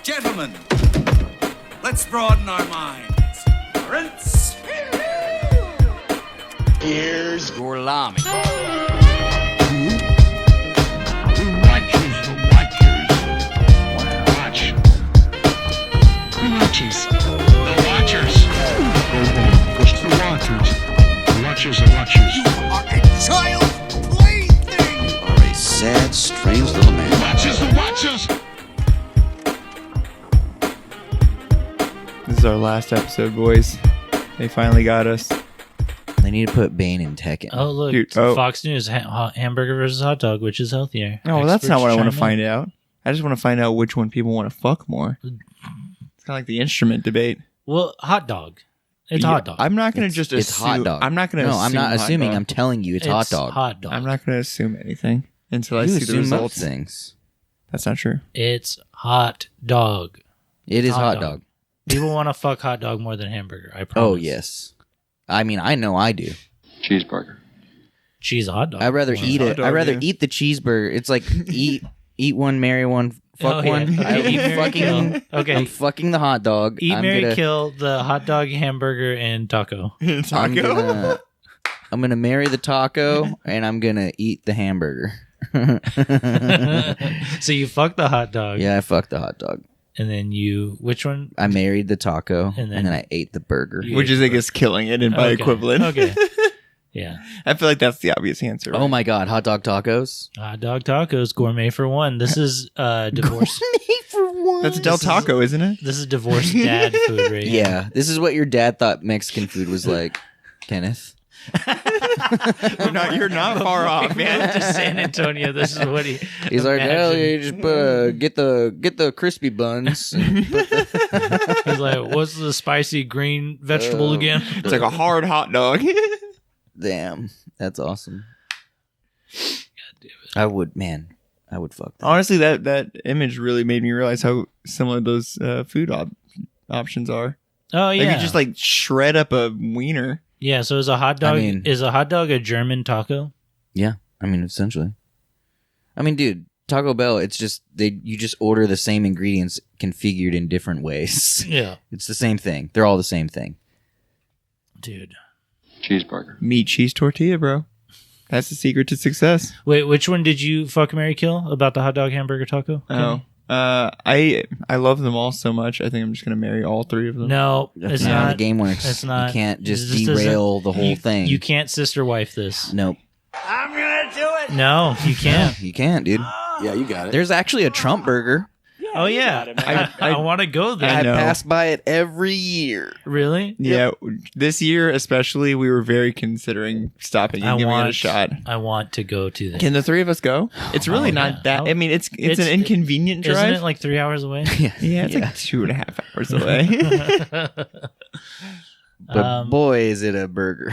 Gentlemen, let's broaden our minds. Prince. Here's Gorlami. Watchers. The Watchers. Push the Watchers. The Watchers are Watchers. You are a child's plaything. You are a sad, strange little man. Watchers, the Watchers. This is our last episode, boys. They finally got us. They need to put Bane in Tekken. Oh, look. Dude, Fox News, hamburger versus hot dog, which is healthier? No, well, that's not what I want to Experts find out. I just want to find out which one people want to fuck more. It's kind of like the instrument debate. Well, hot dog. It's hot dog. I'm not going to just It's assume. hot dog. I'm not going to No, assume. I'm not hot assuming. dog. I'm telling you, it's hot dog. Hot dog. I'm not going to assume anything until I You see the assume most results. things. That's not true. It's hot dog. It is Hot hot dog. People want to fuck hot dog more than hamburger. I promise. Oh, yes. I mean, I know I do. Cheeseburger. Cheese hot dog. I'd rather Well, eat hot it. dog, I'd rather yeah. eat the cheeseburger. It's like eat one, marry one, fuck Oh, yeah. one. Eat, marry, fucking, kill. Okay. I'm fucking the hot dog. Eat, I'm marry, gonna, kill the hot dog, hamburger, and taco. Taco. I'm gonna marry the taco and I'm gonna eat the hamburger. So you fuck the hot dog. Yeah, I fucked the hot dog. And then which one? I married the taco And and then then I ate the burger. You- Which is, I guess, killing it, and by Okay. equivalent. Okay. Yeah. I feel like that's the obvious answer. Oh my god, hot dog tacos. Hot dog tacos, gourmet for one. This is divorce. for one. That's Del Taco, isn't it? This is divorced dad food right here. Yeah, this is what your dad thought Mexican food was like, Kenneth. You're not far off, man. To San Antonio. This is what he. He's like, hell, imagined. you just get the crispy buns. And put the- He's like, what's the spicy green vegetable again? It's like a hard hot dog. Damn, that's awesome. I would fuck that. Honestly, that image really made me realize how similar those food options are. Oh yeah, Like you just like shred up a wiener. yeah. So is a hot dog? I mean- is a hot dog a German taco? Yeah, I mean, essentially. I mean, dude, Taco Bell, it's just you just order the same ingredients configured in different ways. Yeah, It's the same thing. They're all the same thing. dude. Cheeseburger. Meat cheese tortilla, bro. That's the secret to success. Wait, which one did you fuck, marry, kill about the hot dog, hamburger, taco? Oh, I love them all so much. I think I'm just gonna marry all three of them. No, That's it's not how not. the game works. It's not. You can't just This doesn't- derail the whole you- thing. You can't sister wife this. Nope. I'm gonna do it. No, you can't. You can't, dude. Yeah, you got it. There's actually a Trump burger. Oh yeah, I want to go there. I I know. pass by it every year. Really? Yeah, this year especially, we were very considering stopping and giving it a shot. I want to go to that. Can the three of us go? It's really Oh, not yeah. that. I mean, it's an inconvenient Isn't drive. it like 3 hours away? Yeah, it's like 2.5 hours away. But boy, is it a burger.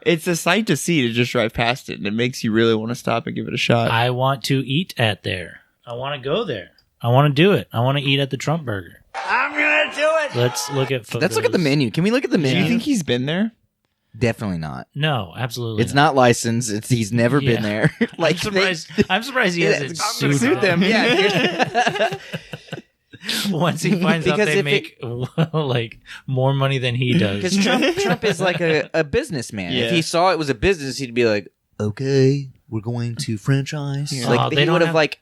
It's a sight to see to just drive past it, and it makes you really want to stop and give it a shot. I want to eat at there. I want to go there. I want to do it. I want to eat at the Trump Burger. I'm gonna do it. Let's look at photos. Let's look at the menu. Can we look at the Do menu? you think he's been there? Definitely not. No, absolutely. It's not licensed. He's never been there. Like I'm surprised he hasn't sued them. Yeah. Once he finds out Because they if make like more money than he does. Because Trump is like a businessman. Yeah. If he saw it was a business, he'd be like, okay, we're going to franchise. Yeah. Like Oh, they he don't would have have- like,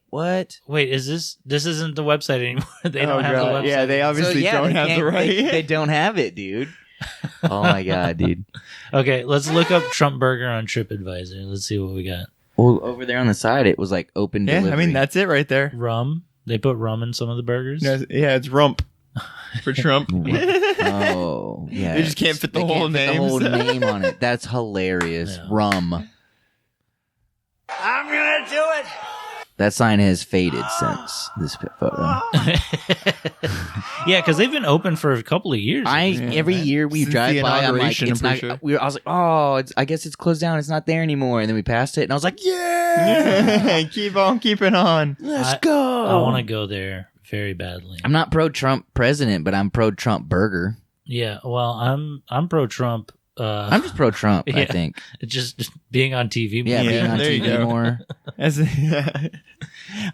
what? Wait, is this isn't the website anymore? They Oh, don't have the God. website. Yeah, they obviously don't they have the can't- right. They don't have it, dude. Oh my god, dude. Okay, let's look up Trump Burger on TripAdvisor. Let's see what we got. Well, over there on the side, it was like open Yeah, delivery. I mean that's it right there. Rum. They put rum in some of the burgers. Yeah, it's rump for Trump. Oh, yeah. They just can't fit the They whole can't fit the whole names. name on it. That's hilarious. Yeah. Rum. I'm gonna do it. That sign has faded since this photo. Yeah, because they've been open for a couple of years. Every year we Since drive the by, I'm like, inauguration, it's I'm not. pretty sure. I was like, oh, I guess it's closed down. It's not there anymore. And then we passed it, and I was like, yeah, Keep on keeping on. let's go. I want to go there very badly. I'm not pro Trump president, but I'm pro Trump burger. Yeah, well, I'm pro Trump. I'm just pro Trump. I Yeah. think. just being on TV. Yeah, Yeah, being on there you TV go. more. As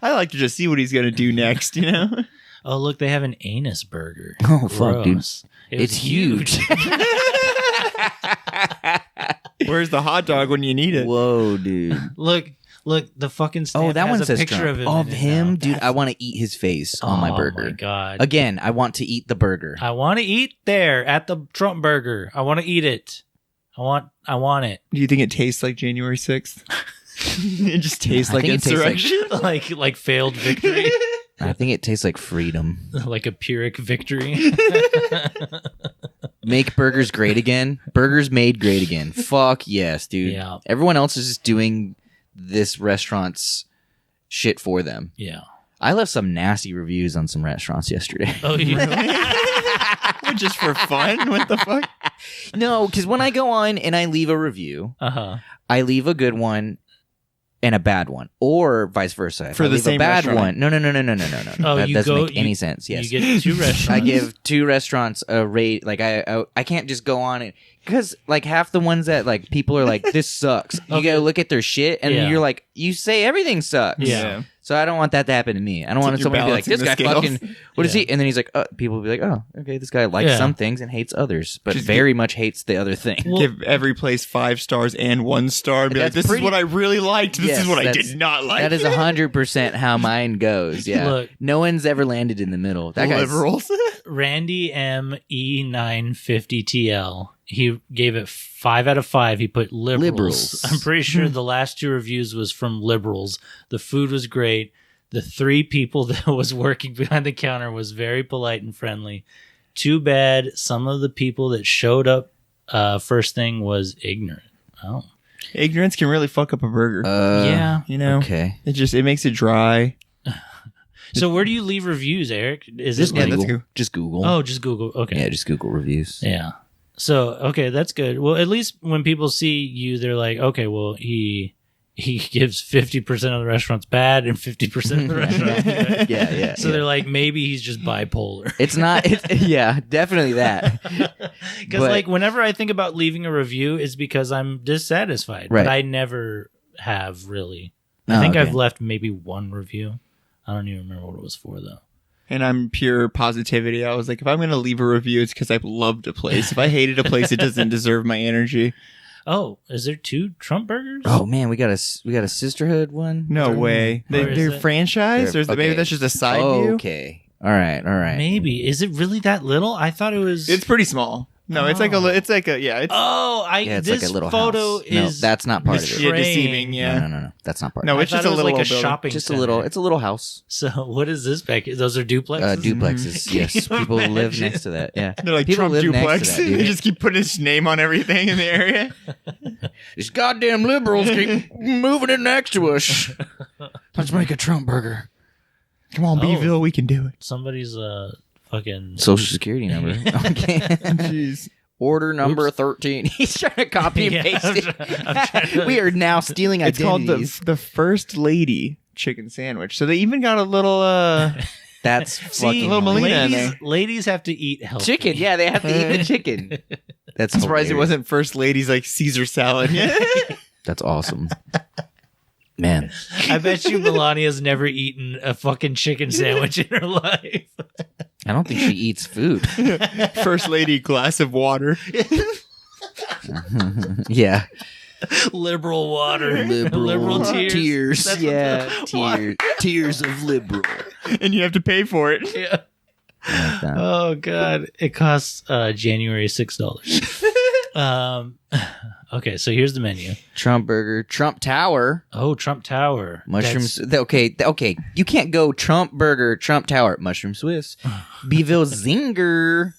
I like to just see what he's gonna do next. You know. Oh, look, they have an anus burger. Oh, fuck, dude. Gross. It was It's huge. Where's the hot dog when you need it? Whoa, dude. Look, the fucking stand Oh, that has one a says picture Trump. of him. Of in it him, now. dude. I want to eat his face on my burger. Oh my god! Again, I want to eat the burger. I want to eat there at the Trump burger. I want to eat it. I want it. Do you think it tastes like January 6th? It just tastes I like think it tastes like- insurrection. like failed victory, I think it tastes like freedom. like a Pyrrhic victory. Make burgers great again. Burgers made great again. Fuck yes, dude. Yeah. Everyone else is just doing this restaurant's shit for them. Yeah. I left some nasty reviews on some restaurants yesterday. Oh, yeah. Just for fun? What the fuck? No, because when I go on and I leave a review, I leave a good one and a bad one, or vice versa. If For I the leave same a bad restaurant. one. No. Oh, That you doesn't go- make any sense. Yes. You get 2 restaurants. I give 2 restaurants a rate. Like I can't just go on it because like half the ones that like people are like this sucks. You Okay. gotta look at their shit and Yeah. you're like you say everything sucks. Yeah. So I don't want that to happen to me. I don't want You're somebody to be like this balancing guy the scales. fucking what is Yeah. he? And then he's like people will be like oh okay this guy likes Yeah. some things and hates others, but Just very much hates the other thing. Well- Give every place 5 stars and 1 star and be like, That's this pretty- is what I really liked. This Yes, is what I that's- did not like. That is 100% how mine goes. Yeah, Look. no one's ever landed in the middle. That guy's liberals. Randy M E950TL. He gave it 5 out of 5. He put liberals. Liberals. I'm pretty sure the last 2 reviews was from liberals. The food was great. The 3 people that was working behind the counter was very polite and friendly. Too bad some of the people that showed up first thing was ignorant. Oh, Ignorance can really fuck up a burger. yeah. You know? okay. It makes it dry. So where do you leave reviews, Eric? Is Just it like, Google. that's good. Just Google. oh, just Google. Okay. yeah, just Google reviews. Yeah. So, okay, that's good. Well, at least when people see you, they're like, okay, well, he gives 50% of the restaurants bad and 50% of the restaurants good. yeah. So they're like, maybe he's just bipolar. It's not. Yeah, definitely that. Because, But- like, whenever I think about leaving a review, it's because I'm dissatisfied. Right. But I never have really. I Oh, think okay. I've left maybe 1 review. I don't even remember what it was for, though. And I'm pure positivity. I was like, if I'm going to leave a review, it's because I loved a place. If I hated a place, it doesn't deserve my energy. Oh, is there 2 Trump burgers? Oh man, we got a sisterhood one. No way. Or is They're it- franchised? Or is it, maybe Okay. that's just a side view? Okay. All right. Maybe. Is it really that little? I thought it was. It's pretty small. No, it's like a, it's Yeah, it's this like a little photo house. is No, that's not part of it's it. yeah, trained. deceiving. Yeah. No. That's not part No, of it. it's just a was little like a old building. shopping. Just a center. little. It's a little house. So what is this back? Those are duplexes. Duplexes. Yes, Can you people live imagine? next to that. Yeah, They're like people Trump live duplex. next to that, They dude. just keep putting his name on everything in the area. These goddamn liberals keep moving it next to us. Let's make a Trump burger. Come on, Oh. Beeville, we can do it. Somebody's fucking. Social security number. Okay. Jeez. Order number 13. He's trying to copy and Yeah, paste I'm it. trying to- We are now stealing It's called identities. the First Lady chicken sandwich. So they even got a little That's See, fucking little Melina in ladies, there. ladies have to eat healthy. chicken. Yeah, they have to eat the chicken. That's I'm surprised it hilarious. wasn't First Lady's like Caesar salad. That's awesome. Man, I bet you Melania's never eaten a fucking chicken sandwich in her life. I don't think she eats food. First Lady glass of water. Yeah. Liberal water. Liberal tears. That's what Yeah. the- Tears of liberal. And you have to pay for it. Yeah. Oh god, it costs January $6. Okay, so here's the menu. Trump burger, Trump Tower, Oh, Trump Tower, mushrooms. Okay. You can't go Trump burger, Trump Tower, mushroom Swiss, Beeville Zinger.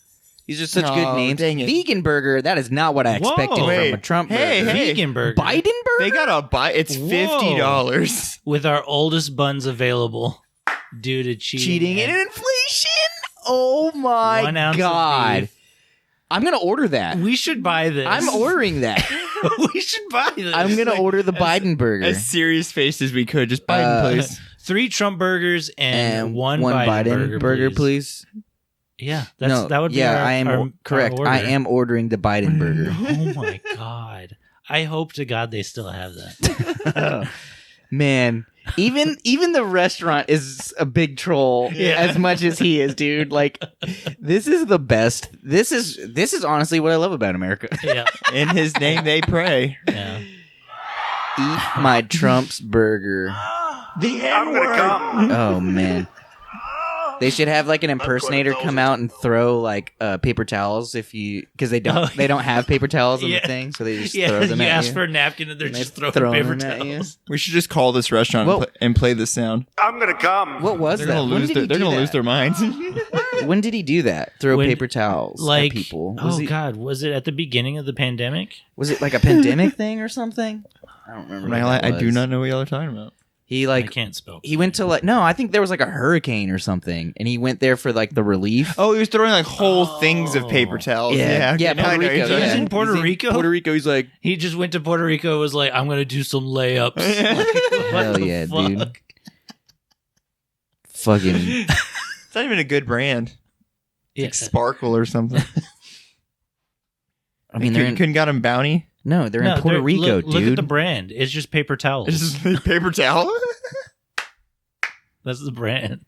These are such good Oh, names. dang it. Vegan burger. That is not what I expected Whoa. from a Wait. Trump Hey, burger. hey. vegan burger Biden burger. They got a buy. It's $50. with our oldest buns available due to Cheating and and inflation. Oh my 1 ounce of god! beef. I'm gonna order that. We should buy this. I'm ordering that. We should buy this. I'm gonna like order the Biden burger. As serious face as we could. Just Biden, please. 3 Trump burgers and one Biden burger, please. Yeah, No, that would be yeah, our, I am our- correct. our I order. am ordering the Biden burger. Oh my god! I hope to God they still have that. Man, Even the restaurant is a big troll as much as he is, dude. Like, this is the best. This is honestly what I love about America. Yeah. In his name, they pray. Yeah. Eat my Trump's burger. The N-word. Oh man. They should have like an impersonator come out and throw like paper towels because they don't have paper towels in the thing, so they just throw them you at ask you. for a napkin and they're just throwing throwing paper them at you. towels. We should just call this restaurant Whoa. and play this sound. I'm gonna come. What was They're that? gonna When lose. did he They're do gonna that? lose their minds. When did he do that? Throw When- paper towels Like, at people? God, was it at the beginning of the pandemic? Was it like a pandemic thing or something? I don't remember. what that I do was. not know what y'all are talking about. He I like can't spell. he went to like no, I think there was like a hurricane or something, and he went there for like the relief. Oh, he was throwing like whole things of paper towels. Yeah. okay, Yeah, now I Puerto know what you're Rico, talking yeah. He's in about. Puerto Rico. Puerto Rico, he's like, He just went to Puerto Rico. Was like, I'm gonna do some layups. Like, what hell the yeah, fuck? dude. Fucking It's not even a good brand. Yeah. Like Sparkle or something. I mean, they're in, couldn't got him bounty. no, they're in Puerto Rico, look, dude. Look at the brand. It's just paper towels. It's just like paper towel. That's the brand.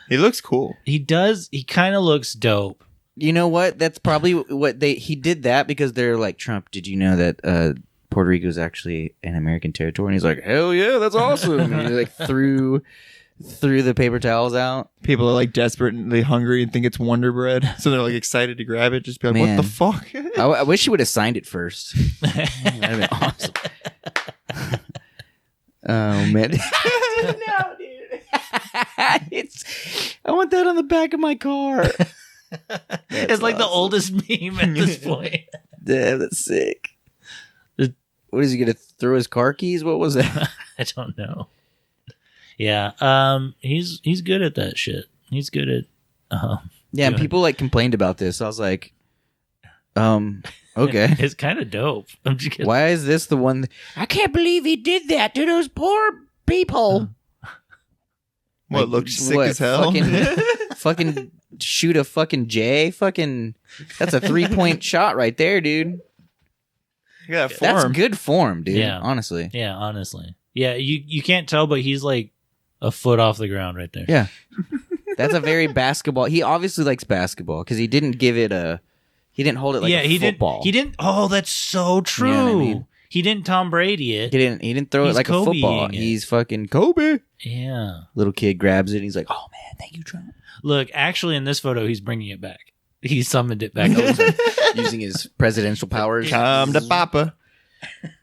He looks cool. He does. He kind of looks dope. You know what? That's probably what he did that because they're like, Trump, did you know that Puerto Rico is actually an American territory? And he's like, hell yeah, that's awesome. And he like threw the paper towels out. People are like desperately hungry and think it's Wonder Bread, so they're like excited to grab it. Just be like, Man. what the fuck? I wish he would have signed it first. That'd have been awesome. Oh man. No, dude. I want that on the back of my car. It's like the oldest meme at this point. Damn, that's sick. What is he gonna throw his car keys? What was that? I don't know. Yeah, he's good at that shit. He's good at. Yeah, and Good. people like complained about this. I was like, okay. It's kind of dope. I'm just kidding. Why is this the one? I can't believe he did that to those poor people. What Like, looks sick what, as hell? Fucking shoot a fucking J. Fucking, that's a 3-point shot right there, dude. You got That's form. good form, dude. Yeah. Honestly. Yeah, honestly. Yeah, you can't tell, but he's like a foot off the ground right there. Yeah. That's a very basketball. He obviously likes basketball because he didn't give it he didn't hold it like a football. He didn't. Oh, that's so true. You know what I mean? He didn't Tom Brady it. He didn't throw He's it like a Kobe-ing football. it. He's fucking Kobe. Yeah. Little kid grabs it and he's like, "Oh man, thank you, Trump." Look, actually, in this photo, he's bringing it back. He summoned it back over. Using his presidential powers. Come to Papa.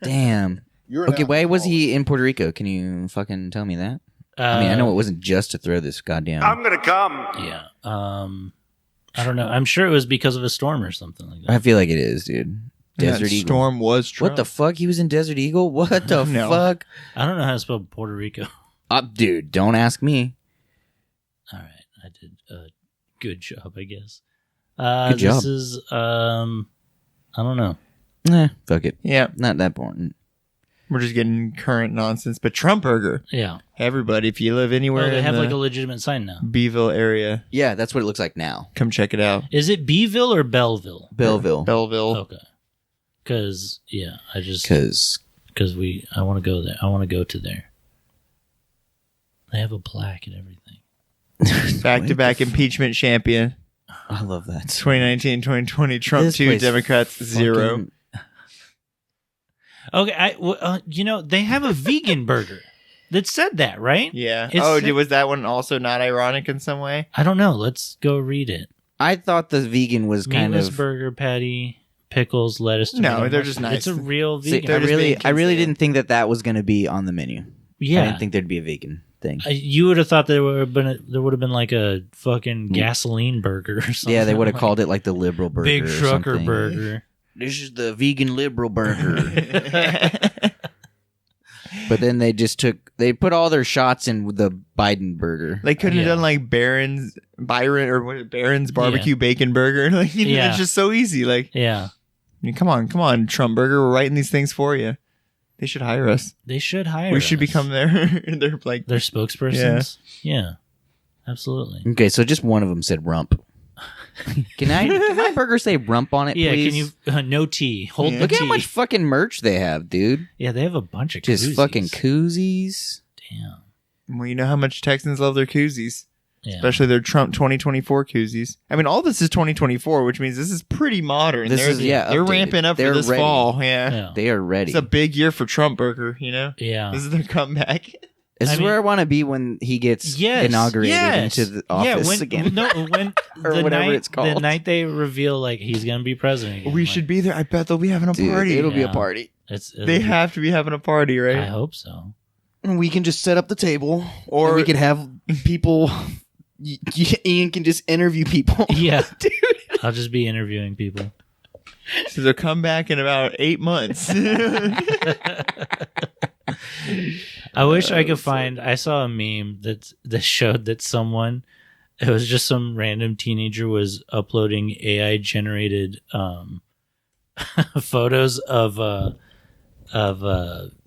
Damn. Okay, why was he in Puerto Rico? Can you fucking tell me that? I mean, I know it wasn't just to throw this goddamn. I'm gonna come. Yeah. I don't know. I'm sure it was because of a storm or something like that. I feel like it is, dude. Desert That Eagle. storm was Trump. What the fuck? He was in Desert Eagle? What the No. fuck? I don't know how to spell Puerto Rico. Dude, don't ask me. All right, I did a good job, I guess. Good job. This is I don't know. Fuck it. Yeah, Not that important. we're just getting current nonsense. But Trump Burger, Yeah. everybody, if you live anywhere Oh, they in have the like a legitimate sign now. Beeville area, Yeah, that's what it looks like now. come check it out. Is it Beeville or Belleville? Belleville. Belleville. Okay. Because I just Because because I want to go there. I want to go to there. They have a plaque and everything. Back-to-back impeachment champion. I love that. 2019, 2020. Trump This 2, place Democrats 0. fucking- Okay, they have a vegan burger that said that, right? Yeah. It's- Was that one also not ironic in some way? I don't know. Let's go read it. I thought the vegan was kind Meatless of. burger patty, pickles, lettuce. No, tomato, they're mustard. just nice. It's a real See, vegan. I just really being considerate. didn't think that was going to be on the menu. Yeah. I didn't think there'd be a vegan thing. You would have thought there would have been like a fucking gasoline burger or something. Yeah, they would have like called it like the liberal burger. big or trucker something. burger. This is the vegan liberal burger. But then they put all their shots in with the Biden burger. They couldn't have Yeah. done like Barron's barbecue bacon burger. Like, Yeah. it's just so easy. Like, Yeah, I mean, come on, Trump Burger. We're writing these things for you. They should hire us. they should hire. We should us. become their like. their spokespersons. Yeah, absolutely. Okay, so just one of them said rump. Can my burger say rump on it, Yeah, please? can you no tea? Hold the Look tea. at how much fucking merch they have, dude. Yeah, they have a bunch of Just koozies. fucking koozies. Damn. Well, you know how much Texans love their koozies. Yeah. Especially their Trump 2024 koozies. I mean, all this is 2024, which means this is pretty modern. This is, yeah, they're updated. ramping up They're for this ready. fall. Yeah. Yeah. They are ready. It's a big year for Trump Burger, you know? Yeah. This is their comeback. This is I where I mean- want to be when he gets Yes. inaugurated yes. into the office when, again. No, when Or the whatever night, it's called. The night they reveal like he's gonna be president. Again, We like, should be there. I bet they'll be having a Dude, party. it'll be a Yeah. party. It'll They be- have to be having a party, I right? hope so. We can just set up the table, or Or- we could have people. Ian can just interview people. Yeah, Dude. I'll just be interviewing people. So they'll come back in about 8 months. I wish I could find. I saw a meme that showed that someone. It was just some random teenager was uploading AI generated photos of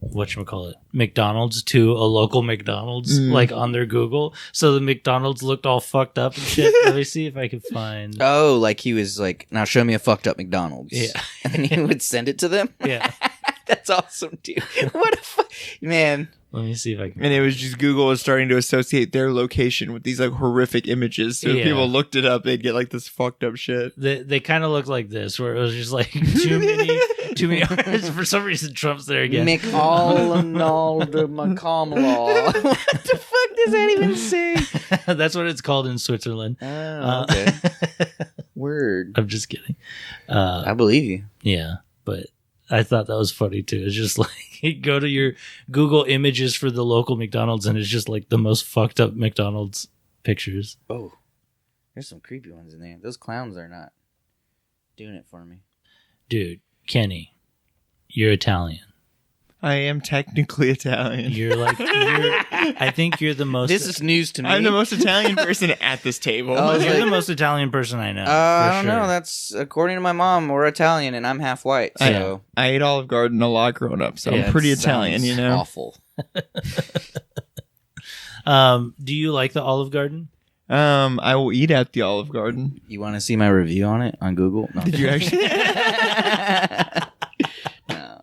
whatchamacallit, McDonald's to a local McDonald's like on their Google. So the McDonald's looked all fucked up and shit. Let me see if I can find. Oh, like he was like, now show me a fucked up McDonald's. Yeah. And then he would send it to them. Yeah, That's awesome, dude. What a man. let me see if I can. And it was just Google was starting to associate their location with these like horrific images. So Yeah. if people looked it up, they'd get like this fucked up shit. They kind of look like this, where it was just like too many. For some reason, Trump's there again. McAllenald McComlaw. What the fuck does that even say? That's what it's called in Switzerland. Oh, okay. Word. I'm just kidding. I believe you. Yeah, but I thought that was funny too. It's just like you go to your Google images for the local McDonald's, and it's just like the most fucked up McDonald's pictures. Oh, there's some creepy ones in there. Those clowns are not doing it for me. Dude, Kenny, you're Italian. I am technically Italian. You're like, I think you're the most. This is news to me. I'm the most Italian person at this table. Oh, You're like- the most Italian person I know. I for don't sure. know. That's according to my mom. We're Italian, and I'm half white. So I ate Olive Garden a lot growing up, so Yeah, I'm pretty it Italian, sounds you know? Awful. Do you like the Olive Garden? I will eat at the Olive Garden. You want to see my review on it on Google? No. Did you actually? No.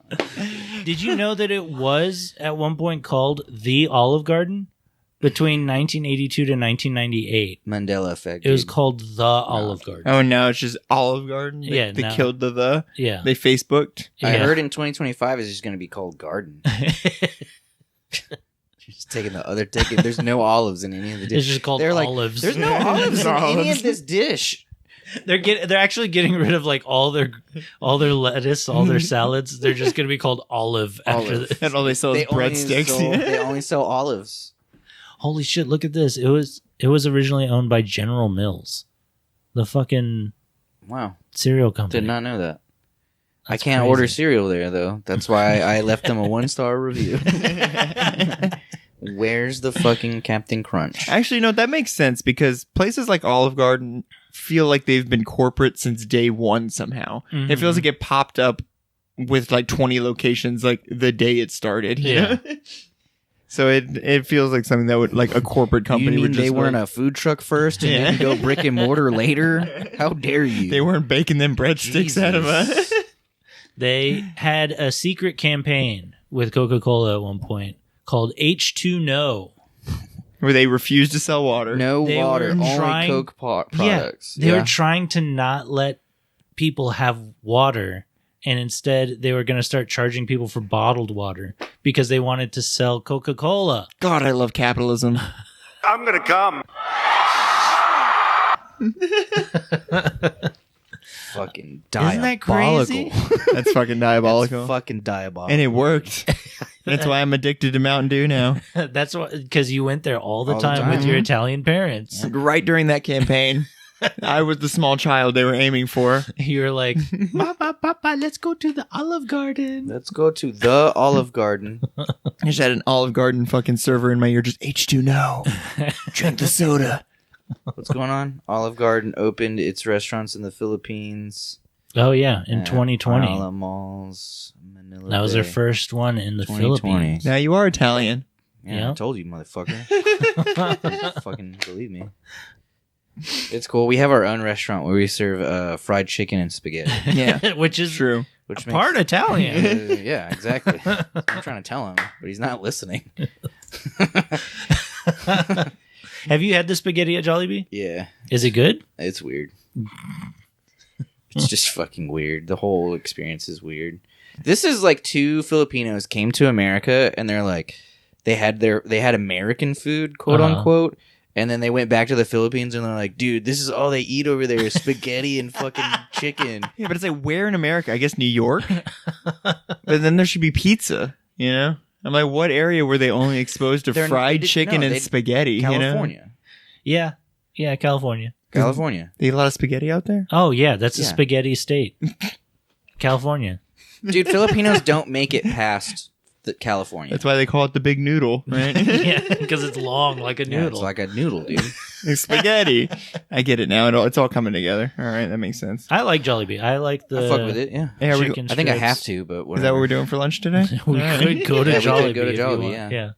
Did you know that it was at one point called the Olive Garden? Between 1982 to 1998, Mandela effect. it was dude. called the Olive Garden. Oh, now it's just Olive Garden? Yeah, They now- killed the. Yeah, They Facebooked. I Yeah. heard in 2025 it's just going to be called Garden. Just taking the other ticket. There's no olives in any of the dishes. It's just called They're like, olives. there's no olives in any Olives. of this dish. They're actually getting rid of like all their lettuce, all their salads. They're just gonna be called olive after Olive. this. And all they sell is breadsticks. They only sell olives. Holy shit! Look at this. It was originally owned by General Mills, the fucking Wow. cereal company. Did not know that. I That's can't crazy. order cereal there, though. That's why I left them a 1-star review. Where's the fucking Captain Crunch? Actually, no, that makes sense because places like Olive Garden feel like they've been corporate since day one somehow. Mhm. It feels like it popped up with like 20 locations like the day it started. you Yeah. know? So it feels like something that would like a corporate company You mean would just they weren't like, a food truck first and Yeah. then go brick and mortar later? How dare you? they weren't baking them breadsticks out of us. They had a secret campaign with Coca-Cola at one point called H2 No. Where they refused to sell water. No They water, were only trying- Coke products. Yeah, they were trying to not let people have water, and instead they were going to start charging people for bottled water because they wanted to sell Coca-Cola. God, I love capitalism. I'm gonna come. fucking Isn't that diabolical. crazy? That's fucking diabolical. That's fucking diabolical. And it worked. That's why I'm addicted to Mountain Dew now. That's what, because you went there all the All the time with time. your Italian parents. Right during that campaign, I was the small child they were aiming for. You were like, Papa, let's go to the Olive Garden. Let's go to the Olive Garden. I just had an Olive Garden fucking server in my ear, just H2 no. Drink the soda. What's going on? Olive Garden opened its restaurants in the Philippines. Oh, yeah, in at 2020. Manila Malls, Manila That was their Bay. first one in the 2020. Philippines. Now you are Italian. Yeah, Yeah. I told you, motherfucker. Fucking believe me. It's cool. We have our own restaurant where we serve fried chicken and spaghetti. Yeah, Which is true. Which part Italian. yeah, exactly. I'm trying to tell him, but he's not listening. Have you had the spaghetti at Jollibee? Yeah, Is it good? it's weird. It's just fucking weird. The whole experience is weird. This is like two Filipinos came to America and they're like they had American food, quote unquote, and then they went back to the Philippines and they're like, dude, this is all they eat over there is spaghetti and fucking chicken. Yeah, but it's like, where in America? I guess New York. But then there should be pizza, you know? I'm like, what area were they only exposed to fried chicken and spaghetti? California. Yeah, California. California. They eat a lot of spaghetti out there? Oh yeah, that's a Yeah. spaghetti state. California. Dude, Filipinos don't make it past California. That's why they call it the big noodle, right? Yeah, because it's long like a Yeah, noodle. it's like a noodle, dude. Like spaghetti. I get it now. It's all coming together. All right, that makes sense. I like Jollibee. I like the I fuck with it, yeah. Hey, are we- chicken I think I strips. have to, but Is whatever. that what we're doing for lunch today? We All right. could go to Yeah, we could Jollibee. go to if you Jollibee, want. yeah.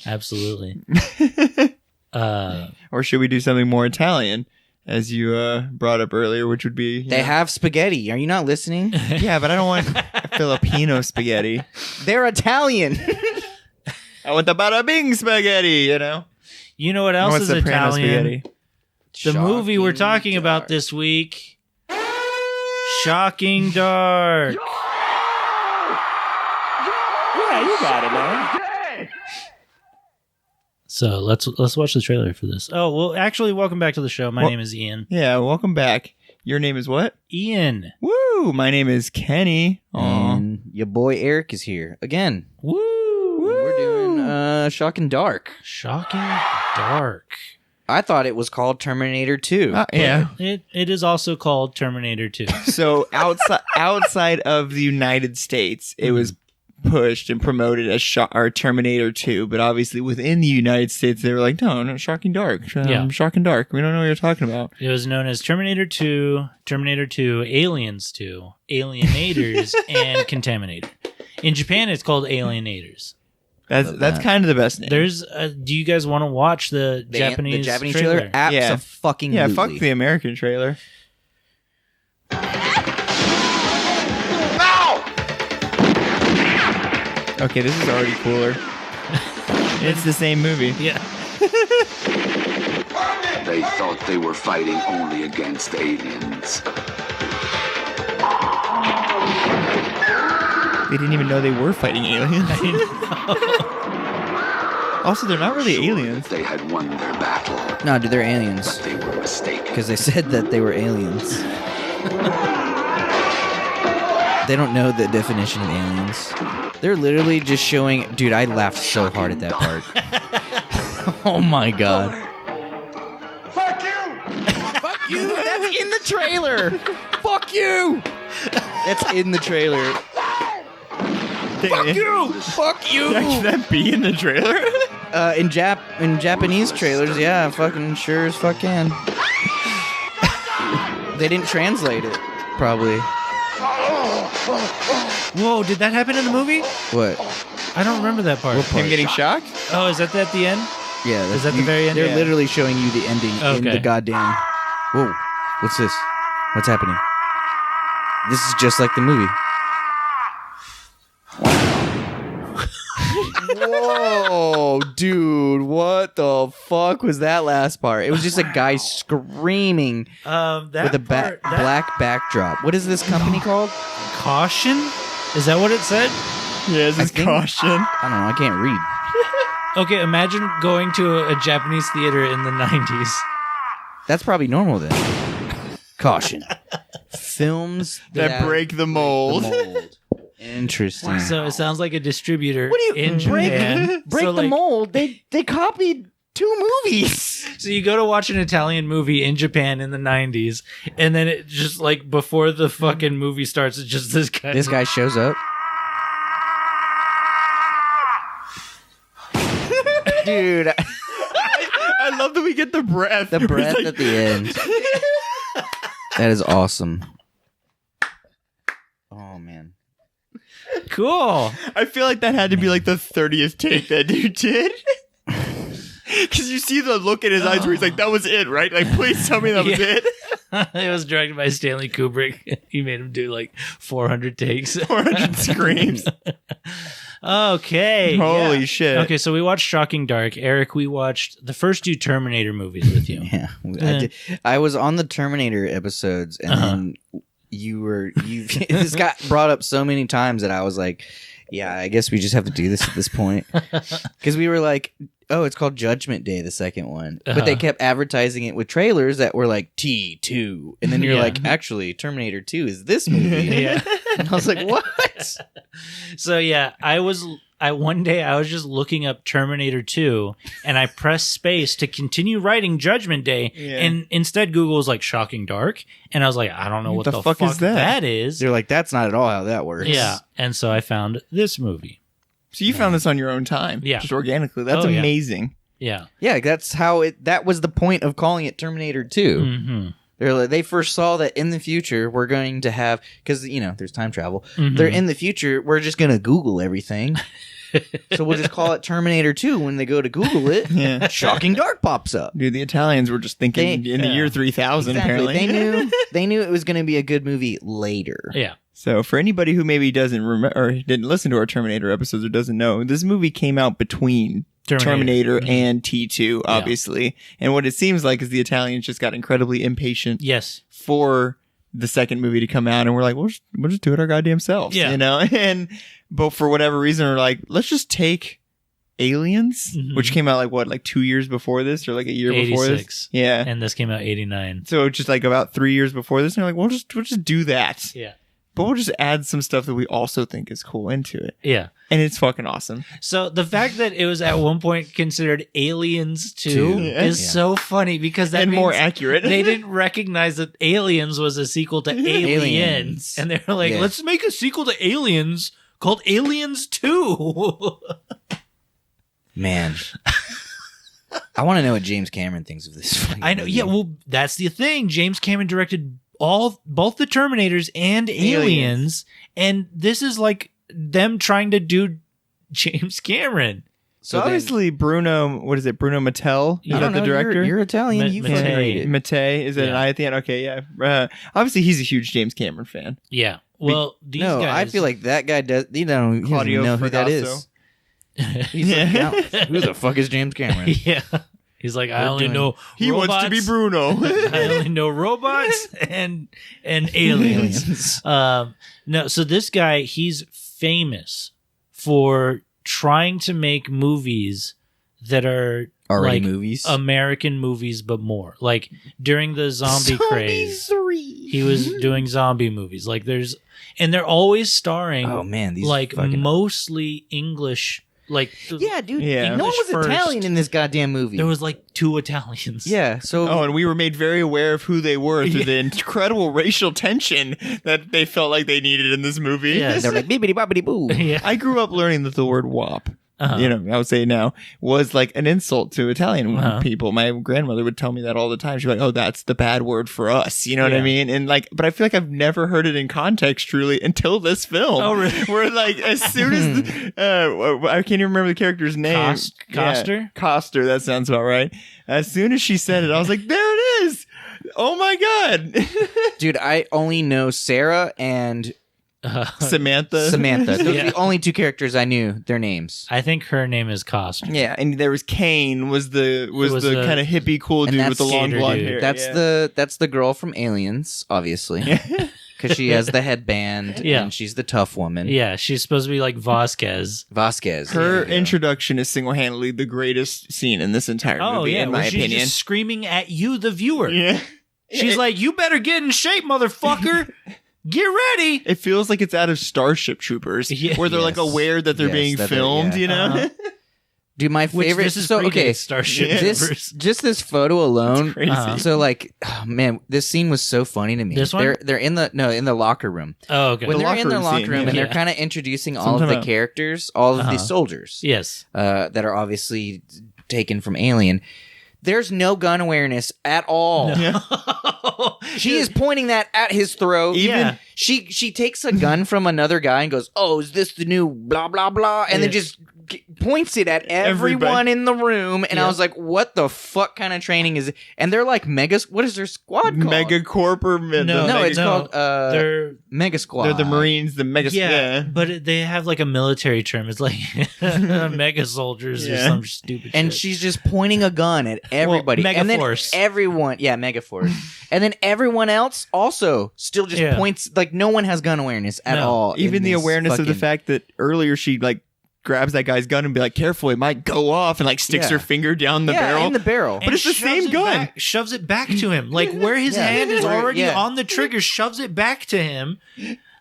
Absolutely. Or should we do something more Italian, as you brought up earlier, which would be... They have spaghetti. Are you not listening? Yeah, but I don't want Filipino spaghetti. They're Italian. I want the bada bing spaghetti, you know? You know what I else want is soprano Italian? The movie we're Shocking talking about dark. this week, Shocking Dark. Yeah, you got it, man. So let's watch the trailer for this. Oh well, actually, welcome back to the show. My Well- name is Ian. Yeah, welcome back. Your name is what? Ian. Woo! My name is Kenny. Aw. And your boy Eric is here again. Woo! We're doing Shocking Dark. Shocking Dark. I thought it was called Terminator 2. Yeah. It is also called Terminator 2. So outside of the United States, it was pushed and promoted as Terminator 2, but obviously within the United States, they were like, no, Shocking Dark. Yeah. Shocking Dark. We don't know what you're talking about. It was known as Terminator 2, Terminator 2, Aliens 2, Alienators, and Contaminator. In Japan, it's called Alienators. That's that. kind of the best name. There's. Do you guys want to watch the Japanese trailer? Yeah. Fucking Yeah, fuck the American trailer. Okay, this is already cooler. It's the same movie. Yeah. They thought they were fighting only against aliens. They didn't even know they were fighting aliens. Also, they're not really aliens. They had won their battle. No, dude, they're aliens. They were mistaken. Because they said that they were aliens. They don't know the definition of aliens. They're literally just showing... Dude, I laughed so hard at that part. Oh my god. Fuck you! Fuck you! That's in the trailer! Fuck you! That's in the trailer. Fuck You! Fuck you! Should that be in the trailer? In Japanese trailers, yeah, fucking sure as fuck can. They didn't translate it, probably. Whoa, did that happen in the movie? What? I don't remember that part. Him getting shocked? Oh, is that at the end? Yeah, Is that the very end? They're Yeah. literally showing you the ending in Okay. the goddamn. Whoa! What's this? What's happening? This is just like the movie. Whoa, dude! What the fuck was that last part? It was just a guy screaming That with a part, that- black backdrop. What is this company called? Caution? Is that what it said? Yeah, this I is think- caution. I don't know. I can't read. Okay, imagine going to a Japanese theater in the 90s. That's probably normal then. Caution. Films That break the mold. Interesting. So it sounds like a distributor What do you in break? Japan. Break So, the like, mold. They copied 2 movies. So you go to watch an Italian movie in Japan in the 90s, and then it just like before the fucking movie starts, it's just this guy. This guy shows up. Dude, I love that we get the breath. the breath at the end. That is awesome. Oh man. Cool. I feel like that had to be like the 30th take that dude did. Because you see the look in his eyes where he's like, that was it, right? Like, please tell me that was it. It was directed by Stanley Kubrick. He made him do like 400 takes. 400 screams. Okay. Holy yeah. shit. Okay, so we watched Shocking Dark. Eric, we watched the first 2 Terminator movies with you. Yeah, I was on the Terminator episodes, and then you this got brought up so many times that I was like, yeah, I guess we just have to do this at this point, because we were like, oh, it's called Judgment Day, the second one, but they kept advertising it with trailers that were like T2, and then you're like, actually, Terminator 2 is this movie. Yeah. And I was like, what? So yeah, one day I was just looking up Terminator 2 and I pressed space to continue writing Judgment Day, and instead Google was like Shocking Dark, and I was like, I don't know what the fuck is that is. They're like, that's not at all how that works. Yeah, and so I found this movie. So you found this on your own time. Yeah. Just organically. That's Oh, yeah. amazing. Yeah. Yeah, that's how that was the point of calling it Terminator 2. Mm-hmm. They first saw that in the future we're going to have, because there's time travel. They're in the future, we're just going to Google everything. So we'll just call it Terminator 2 when they go to Google it. Yeah. Shocking Dark pops up. Dude, the Italians were just thinking in the year 3000, Exactly. apparently. They knew it was going to be a good movie later. Yeah. So for anybody who maybe doesn't remember or didn't listen to our Terminator episodes or doesn't know, this movie came out between Terminator and T2, obviously. And what it seems like is the Italians just got incredibly impatient for the second movie to come out, and we're like, we'll just do it our goddamn selves, but for whatever reason, we're like, let's just take Aliens, which came out like 2 years before this, or like a year before this. Yeah. And this came out 89. So just like about 3 years before this, and we're like, we'll just do that. Yeah. But we'll just add some stuff that we also think is cool into it. Yeah. And it's fucking awesome. So the fact that it was at one point considered Aliens 2 is so funny, because that and means more accurate. they didn't recognize that Aliens was a sequel to Aliens. And they were like, let's make a sequel to Aliens called Aliens 2. Man. I want to know what James Cameron thinks of this. I know. Yeah, well, that's the thing. James Cameron directed both the Terminators and Aliens, and this is like them trying to do James Cameron. So obviously Bruno, what is it? Bruno Mattei? Is that the director? You're Italian. You fucking read it. Mattei. Is it an I at the end? Okay, yeah. Obviously he's a huge James Cameron fan. Yeah. Well, these no, guys... I feel like that guy does. He doesn't know who that is. He's like, who the fuck is James Cameron? Yeah. He's like, I only know he robots. wants to be Bruno. I only know robots and aliens. No, so this guy, he's famous for trying to make movies that are already like movies, American movies, but more like during the zombie craze. He was doing zombie movies. Like and they're always starring. Oh man, these like mostly English. Like yeah, dude. Yeah. No one was first. Italian in this goddamn movie. There was like 2 Italians. Yeah. So and we were made very aware of who they were through the incredible racial tension that they felt like they needed in this movie. Yes. they're like bibbidi bobbidi boo. Yeah. I grew up learning that the word "wop," I would say now, was like an insult to Italian people. My grandmother would tell me that all the time. She'd be like, "Oh, that's the bad word for us." You know what I mean? And like, but I feel like I've never heard it in context truly until this film. Oh, really? Where like as soon as I can't even remember the character's name. Coster? Yeah, Coster. That sounds about right. As soon as she said it, I was like, "There it is! Oh my god, dude!" I only know Sarah and Samantha. Those are the only 2 characters I knew their names. I think her name is Coster. Yeah, and there was Kane, was the kind of hippie cool dude with the long skater blonde dude. hair. That's the girl from Aliens, obviously, because she has the headband and she's the tough woman. Yeah, she's supposed to be like Vasquez. Her introduction is single-handedly the greatest scene in this entire movie, in my she's opinion. just screaming at you, the viewer. Yeah. She's like, "You better get in shape, motherfucker. Get ready." It feels like it's out of Starship Troopers, where they're like aware that they're being filmed, you know? Dude, my favorite. This is Starship Troopers. Just this photo alone. Crazy. So like, oh, man, this scene was so funny to me. This one? They're in the locker room. Oh, okay. When they're in the locker scene, room and they're yeah. kind of introducing all of the characters, all of these soldiers. Yes. That are obviously taken from Alien. There's no gun awareness at all. No. She is pointing that at his throat. Yeah. She takes a gun from another guy and goes, "Oh, is this the new blah blah blah?" And then just points it at everyone in the room, and I was like, "What the fuck kind of training is it?" And they're like mega. What is their squad called? Megacorp or it's called they're Mega Squad. They're the Marines, the Mega. yeah, but they have like a military term. It's like mega soldiers or some stupid. And shit. she's just pointing a gun at everybody. Mega and then Force. everyone, Mega Force. And then everyone else also still just points. Like no one has gun awareness at all. Even the awareness of the fact that earlier she like grabs that guy's gun and be like, careful, it might go off, and like sticks her finger down the barrel. in the barrel. But it's the same gun. Shoves it back to him. Like where his hand is already on the trigger, shoves it back to him.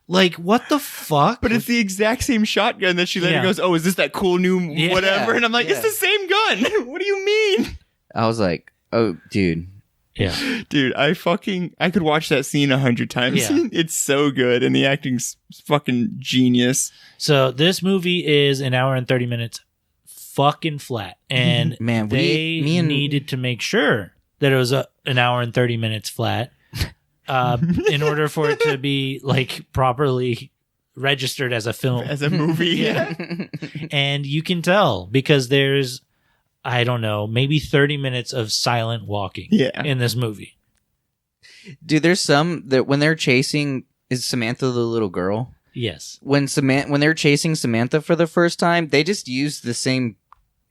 Like, what the fuck? But it's the exact same shotgun that she later goes, oh, is this that cool new whatever? And I'm like, it's the same gun. What do you mean? I was like, oh, dude. Yeah. Dude, I could watch that scene 100 times. Yeah. It's so good, and the acting's fucking genius. So this movie is an hour and 30 minutes fucking flat. And Man, they needed to make sure that it was an hour and 30 minutes flat in order for it to be like properly registered as a film. As a movie. And you can tell because there's, I don't know, maybe 30 minutes of silent walking in this movie. Dude, there's some that when they're chasing, is Samantha the little girl? Yes. When they're chasing Samantha for the first time, they just use the same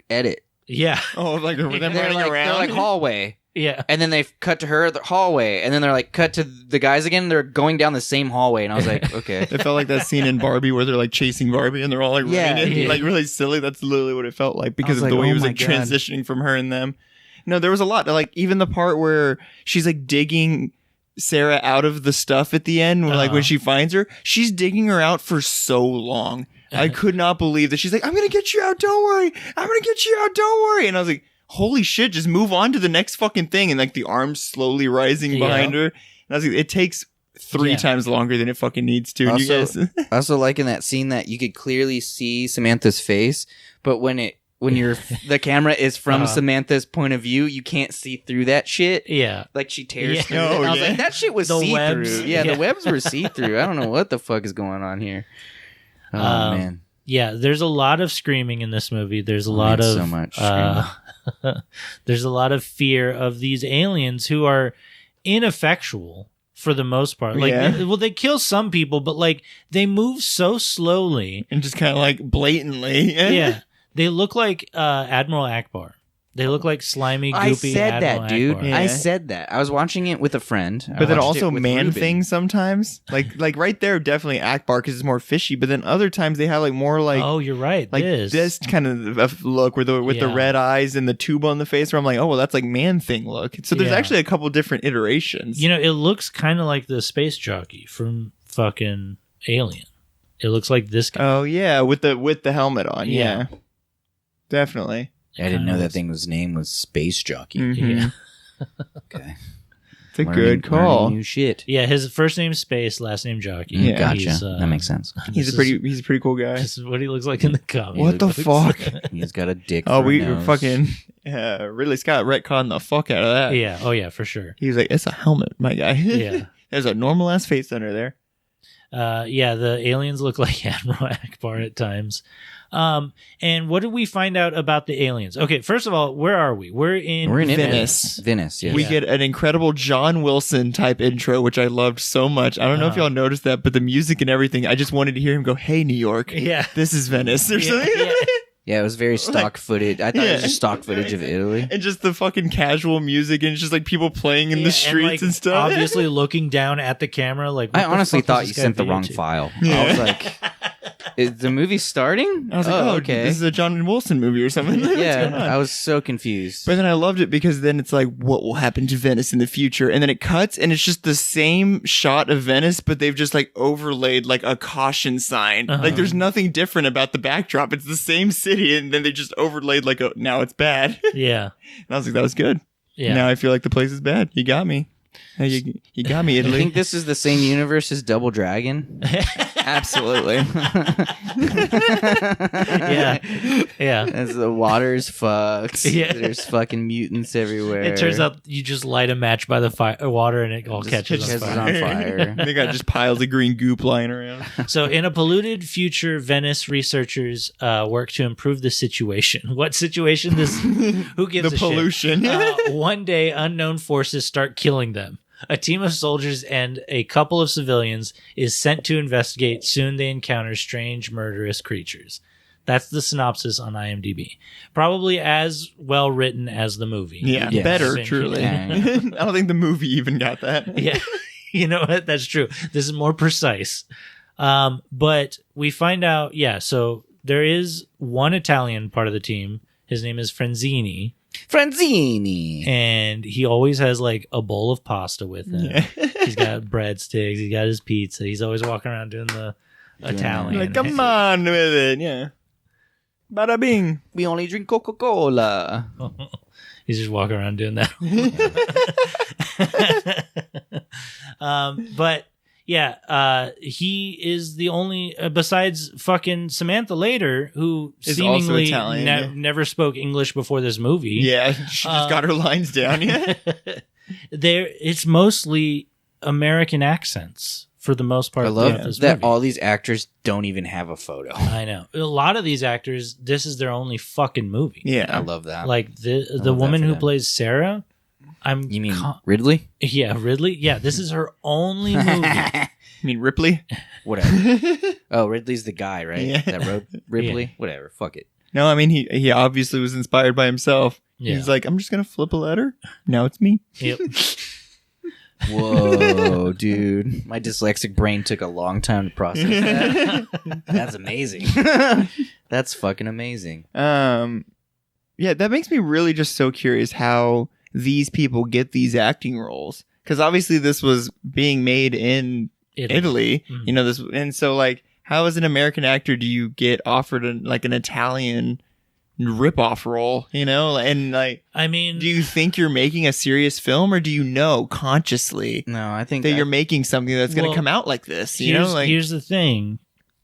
edit. Yeah. Oh, like them running They're around? like hallway. Yeah. And then they cut to her, the hallway, and then they're like cut to the guys again. They're going down the same hallway, and I was like, okay. It felt like that scene in Barbie where they're like chasing Barbie and they're all like running in, like really silly. That's literally what it felt like because of the way he was like transitioning from her and them. No, there was a lot. Like even the part where she's like digging Sarah out of the stuff at the end, like when she finds her, she's digging her out for so long. I could not believe that she's like, I'm gonna get you out, don't worry. I'm gonna get you out, don't worry. And I was like, holy shit, just move on to the next fucking thing. And like the arms slowly rising behind her. And I was like, it takes 3 times longer than it fucking needs to. And I also like in that scene that you could clearly see Samantha's face, but when the camera is from Samantha's point of view, you can't see through that shit. Yeah. Like she tears through Oh, it. And I was like, that shit was The see-through. webs. Yeah, the webs were see-through. I don't know what the fuck is going on here. Oh, man. Yeah, there's a lot of screaming in this movie. There's a lot of so much there's a lot of fear of these aliens who are ineffectual for the most part. Like, they kill some people, but like they move so slowly and just kind of like blatantly. Yeah, they look like Admiral Akbar. They look like slimy, goopy. I said Admiral that, dude. Akbar. I said that. I was watching it with a friend. But then I watched also it with man Ruben. things sometimes. Like right there, definitely Akbar because it's more fishy. But then other times they have like more like oh, you're right. like this kind of a look with the red eyes and the tube on the face. Where I'm like, oh well, that's like man thing look. So there's actually a couple different iterations. You know, it looks kind of like the space jockey from fucking Alien. It looks like this guy. Oh yeah, with the helmet on. Yeah, definitely. I didn't know that thing's name was Space Jockey. Mm-hmm. Yeah. Okay. It's a good call. Learning new shit. Yeah, his first name's Space, last name Jockey. Yeah. Gotcha. That makes sense. He's a pretty cool guy. This is what he looks like in the comic. What the fuck? He's got a dick. Oh, for a we nose. fucking Ridley Scott retconned the fuck out of that. Yeah. Oh yeah, for sure. He was like, it's a helmet, my guy. Yeah. There's a normal ass face under there. Yeah, the aliens look like Admiral Akbar at times. And what did we find out about the aliens? Okay, first of all, where are we? We're in Venice. Venice, yes. We get an incredible John Wilson type intro, which I loved so much. I don't know if y'all noticed that, but the music and everything, I just wanted to hear him go, "Hey, New York, Yeah. this is Venice," or something. Yeah. Yeah, it was very stock footage. I thought it was just stock footage of Italy. And just the fucking casual music, and it's just like people playing in the streets and stuff. Obviously looking down at the camera, like I what the honestly fuck thought is you this guy sent the wrong videotaping? file. I was like, is the movie starting? I was like, oh, okay. this is a John Wilson movie or something. What's Yeah, going on? I was so confused. But then I loved it because then it's like, what will happen to Venice in the future? And then it cuts and it's just the same shot of Venice, but they've just like overlaid like a caution sign. Like there's nothing different about the backdrop. It's the same city. And then they just overlaid like now it's bad. Yeah. And I was like, that was good. Yeah. Now I feel like the place is bad. You got me. Hey, you got me, I Italy. think this is the same universe as Double Dragon. Absolutely. Yeah. As the water's fucked. Yeah. There's fucking mutants everywhere. It turns out you just light a match by the water and it all catches on fire. on fire. They got just piles of green goop lying around. So, in a polluted future, Venice researchers work to improve the situation. What situation? Who gives The a pollution. shit? One day, unknown forces start killing them. A team of soldiers and a couple of civilians is sent to investigate. Soon they encounter strange, murderous creatures. That's the synopsis on IMDb. Probably as well written as the movie. Yeah, Yes. better, Yeah. truly. Yeah. I don't think the movie even got that. Yeah. You know what? That's true. This is more precise. But we find out, so there is one Italian part of the team. His name is Franzini. Franzini. And he always has like a bowl of pasta with him. Yeah. He's got breadsticks. He's got his pizza. He's always walking around doing the Italian. Like, come on with it. Yeah. Bada bing. We only drink Coca-Cola. He's just walking around doing that. But yeah, he is the only, besides fucking Samantha Later, who Is also seemingly Italian, yeah. never spoke English before this movie. Yeah, she just got her lines down. Yeah. It's mostly American accents for the most part. I love of this that movie. all these actors don't even have a photo. I know. A lot of these actors, this is their only fucking movie. Yeah. I love that. Like the love that woman for who them. plays Sarah. You mean Ridley? Yeah, Ridley. Yeah, this is her only movie. I mean, Ripley? Whatever. Oh, Ridley's the guy, right? Yeah. That wrote Ripley? Yeah. Whatever. Fuck it. No, I mean, he obviously was inspired by himself. Yeah. He's like, I'm just going to flip a letter. Now it's me. Yep. Whoa, dude. My dyslexic brain took a long time to process that. That's amazing. That's fucking amazing. Yeah, that makes me really just so curious how these people get these acting roles. Because obviously this was being made in Italy. Mhm. You know, this, and so like, how as an American actor do you get offered an Italian rip-off role, you know? And like, I mean, do you think you're making a serious film, or do you know consciously No, I think that you're making something that's going Well, to come out like this? You know, like, here's the thing.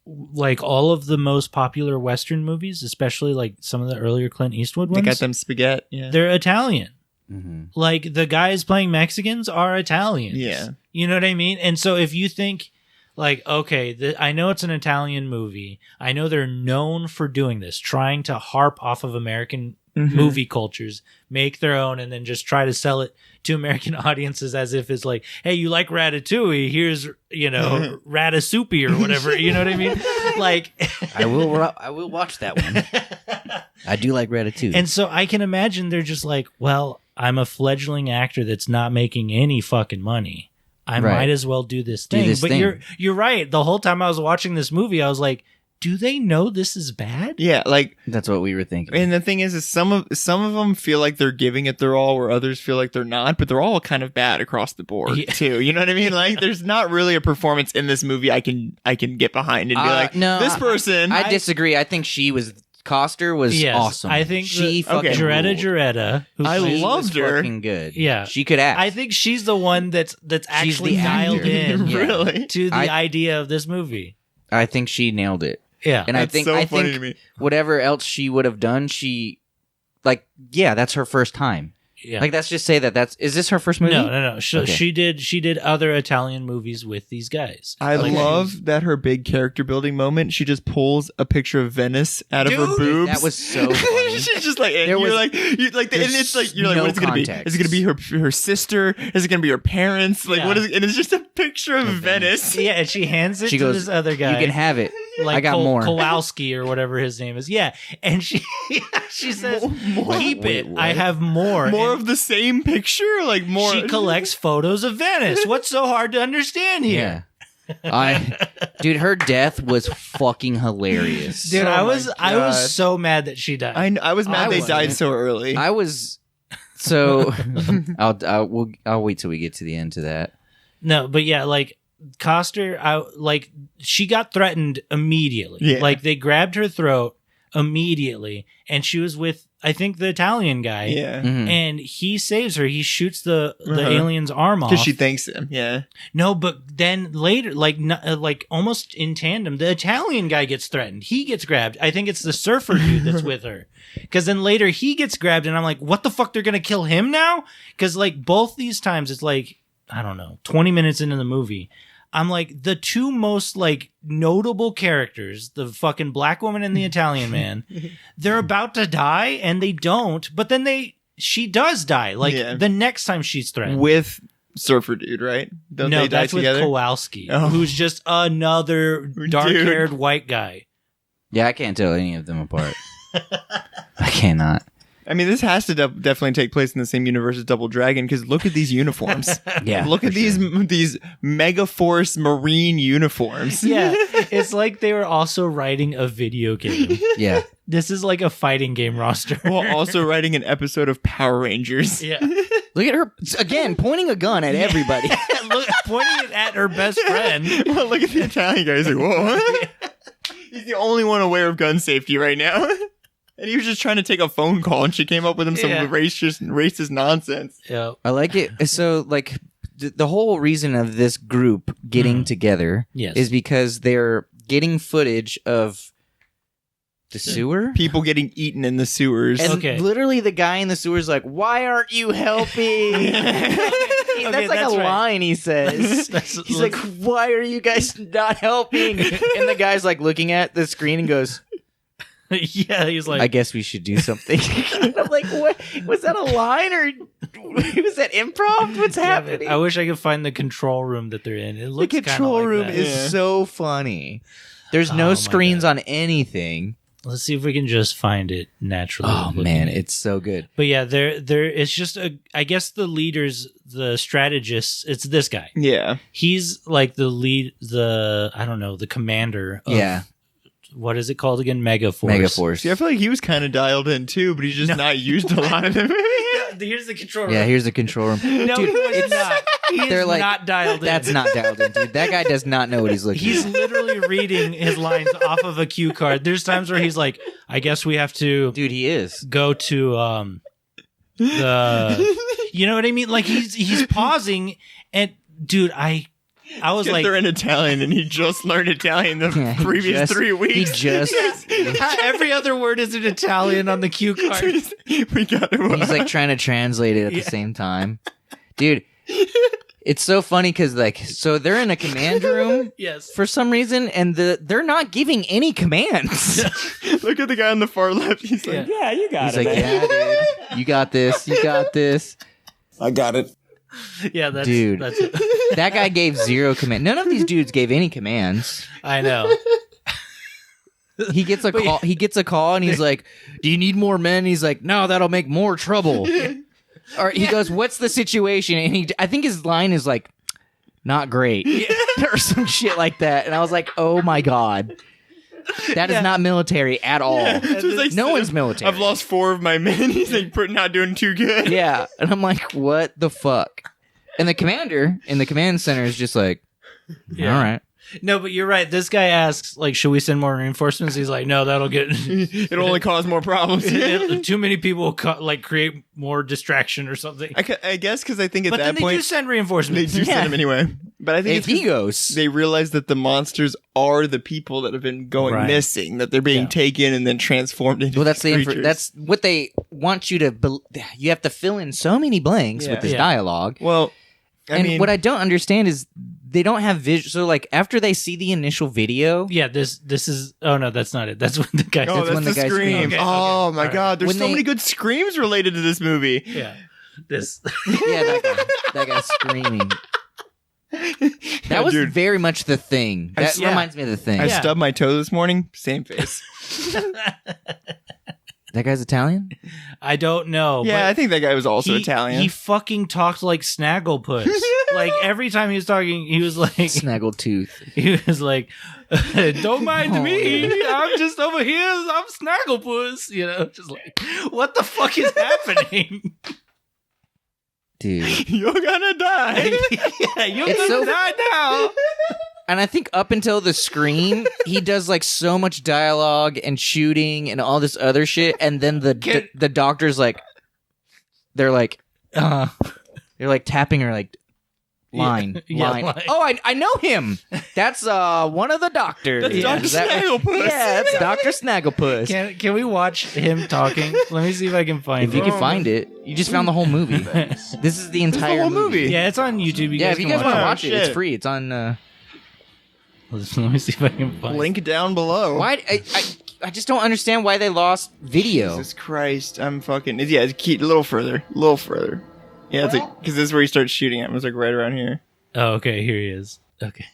Like all of the most popular Western movies, especially like some of the earlier Clint Eastwood they ones, got them spaghetti. Yeah. they're Italian. Mhm. Like the guys playing Mexicans are Italians. Yeah. You know what I mean? And so if you think like, okay, I know it's an Italian movie. I know they're known for doing this, trying to harp off of American Mhm. movie cultures, make their own, and then just try to sell it to American audiences as if it's like, hey, you like Ratatouille? Here's, Ratatouille or whatever. You know what I mean? Like, I will watch that one. I do like Ratatouille. and so I can imagine they're just like, well, I'm a fledgling actor that's not making any fucking money. I Right. might as well do this Do thing. this But thing. you're right. The whole time I was watching this movie, I was like, do they know this is bad? Yeah, like, That's what we were thinking. and the thing is some of them feel like they're giving it their all, where others feel like they're not, but they're all kind of bad across the board Yeah. too. You know what I mean? Like, there's not really a performance in this movie I can get behind and be like, no, this person. I disagree. I think Coster was Yes, awesome. I think she the- fucking Joretta ruled. Joretta, who I plays- She loved was her. fucking good. Yeah. She could act. I think she's the one that's actually the dialed actor. in Yeah. Really? to the I- idea of this movie. I think she nailed it. Yeah. And That's I think so I funny think to me. whatever else she would have done, that's her first time. Yeah. Like, let's just say is this her first movie? No. Okay. She did other Italian movies with these guys. I Like, love that her big character building moment. She just pulls a picture of Venice out of her Dude, boobs. that was so funny. She's just like, and There you're was- like, and it's like, you're like, no what is it gonna be? context. Is it gonna be her sister? Is it gonna be her parents? Like, Yeah. what is it? And it's just a picture of Venice. Yeah, and she hands it She to goes, this other guy. You can have it. like I got more. Kowalski or whatever his name is. Yeah, and she says, "Keep Wait, it. what? I have more." More And of the same picture, like more. she collects photos of Venice. What's so hard to understand here? Yeah. Dude, her death was fucking hilarious. Dude, Oh I my was God. so mad that she died. I was mad I they wasn't. died so early. I was so I'll wait till we get to the end to that. No, but yeah, like Coster, she got threatened immediately. Yeah. Like they grabbed her throat immediately, and she was with I think the Italian guy. Yeah. Mhm. And he saves her. He shoots the alien's arm off. Because she thanks him. Yeah. No, but then later, like almost in tandem, the Italian guy gets threatened. He gets grabbed. I think it's the surfer dude that's with her. Because then later he gets grabbed, and I'm like, what the fuck? They're gonna kill him now? Because like both these times, it's like, I don't know, 20 minutes into the movie, I'm like, the two most like notable characters, the fucking black woman and the Italian man, they're about to die and they don't, but then she does die. Like the next time she's threatened. With surfer dude, right? Don't No, they die that's with together? Kowalski, Oh. who's just another dark-haired white guy. Yeah, I can't tell any of them apart. I cannot. I mean, this has to definitely take place in the same universe as Double Dragon, because look at these uniforms. Yeah, Look at for sure. these Megaforce Marine uniforms. Yeah, it's like they were also writing a video game. Yeah. This is like a fighting game roster. While also writing an episode of Power Rangers. Yeah. Look at her again, pointing a gun at everybody. Look, pointing it at her best friend. Well, look at the Italian guy. He's like, whoa. He's the only one aware of gun safety right now. And he was just trying to take a phone call, and she came up with him some racist nonsense. Yeah. I like it. So, like, the whole reason of this group getting together Yes. is because they're getting footage of the sewer. People getting eaten in the sewers. And Okay. literally the guy in the sewer is like, why aren't you helping? That's like that's a right. line he says. He's like, why are you guys not helping? And the guy's like looking at the screen and goes, Yeah, he's like, I guess we should do something. And I'm like, what? Was that a line or was that improv? What's happening? I wish I could find the control room that they're in. It The looks control like room that. is Yeah. so funny. There's Oh no my screens God. on anything. Let's see if we can just find it naturally. Oh looking man, at it. it's so good. But yeah, there. It's just I guess the leaders, the strategists. It's this guy. Yeah. He's like the lead. I don't know, the commander. Of, Yeah, What is it called again? Megaforce. Megaforce. See, I feel like he was kind of dialed in too, but he's just not used a lot of them. Here's the control room. Yeah, here's the control room. No, Dude, it's not. He they're is like, not dialed in. That's not dialed in, dude. That guy does not know what he's looking He's at. literally reading his lines off of a cue card. There's times where he's like, I guess we have to Dude, he is. go to the you know what I mean? Like he's pausing and dude, I was like they're in Italian, and he just learned Italian the Yeah, he previous just- 3 weeks. He just. every other word is in Italian on the cue card. We got him. He's like trying to translate it at the same time. Dude, it's so funny because, like, so they're in a command room Yes. for some reason, and they're not giving any commands. Look at the guy on the far left. He's like, Yeah, you got He's it, like, man. yeah, dude, you got this. You got this. I got it. Yeah, that's Dude. that's it. That guy gave 0 command. None of these dudes gave any commands. I know. He gets a call. He gets a call, and he's like, "Do you need more men?" He's like, "No, that'll make more trouble." Or he goes, "What's the situation?" And I think his line is like, "Not great," or some shit like that. And I was like, "Oh my god, that is not military at all. Just like, No one's military." I've lost 4 of my men. He's like, not doing too good. Yeah, and I'm like, "What the fuck?" And the commander in the command center is just like, Yeah. "All right." No, but you're right. This guy asks, like, should we send more reinforcements? He's like, no, that'll get It'll only cause more problems. too many people will create more distraction or something. I guess because I think at But then that they do point send they reinforcements. do send him anyway. But I think If it's he 'cause goes, they realize that the monsters are the people that have been going Right. missing, that they're being Yeah. taken and then transformed into well, that's the creatures. that's what they want you to. You have to fill in so many blanks Yeah. with this Yeah. dialogue. Well, I mean, What I don't understand is they don't have visual. So, like, after they see the initial video, Yeah, this is. Oh no, that's not it. That's when the guy. oh, that's that's when the the guy scream. screams. Okay, oh okay. my Alright. god, there's When so they- many good screams related to this movie. Yeah, this. yeah, that guy's screaming. That was Dude. very much the thing. That Yeah. reminds me of the thing. I Yeah. stubbed my toe this morning. Same face. That guy's Italian. I don't know. Yeah, but I think that guy was also Italian. He fucking talked like Snagglepuss. Like every time he was talking, he was like, Snaggletooth. he was like, "Don't mind Oh, me. yeah. I'm just over here. I'm Snagglepuss." You know, just like, what the fuck is happening? Dude. You're gonna die. Yeah, you're It's gonna so- die now. And I think up until the scream, he does like so much dialogue and shooting and all this other shit, and then the doctor's like, they're like tapping her like line. Oh, I know him. That's one of the doctors. That's Dr. Snagglepuss. Yeah, that's Dr. Snagglepuss. Can we watch him talking? Let me see if I can find If it. you can find it, you just found the whole movie. This is the entire whole movie. Yeah, it's on YouTube. Yeah, if you guys want to watch it, it's shit. free. It's on. Let me see if I can find it. Link down below. Why? I just don't understand why they lost video. Jesus Christ, I'm fucking... Yeah, keep a little further. Yeah, it's like... Because this is where he starts shooting at him. It's like right around here. Oh, okay, here he is. Okay.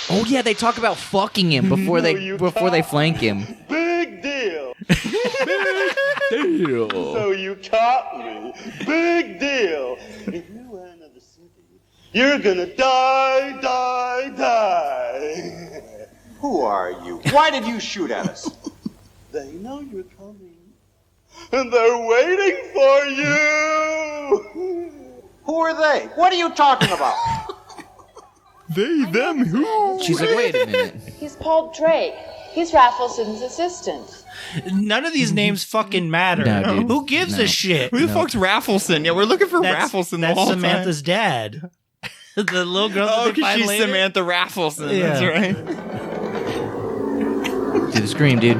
Oh yeah, they talk about fucking him before they flank him. Big deal. Deal. So you caught me. Big deal. If you enter the city, you're gonna die. Who are you? Why did you shoot at us? They know you're coming. And they're waiting for you. Who are they? What are you talking about? They, them, who? She's like, wait a minute. He's Paul Drake. He's Raffleson's assistant. None of these names fucking matter. No, dude. Who gives a shit? Who the fuck's Raffleson? Yeah, we're looking for Raffleson the That's whole Samantha's dad. The little girl time. Oh, that they because find she's later. Samantha Raffleson. Yeah. That's right. Do the scream, dude.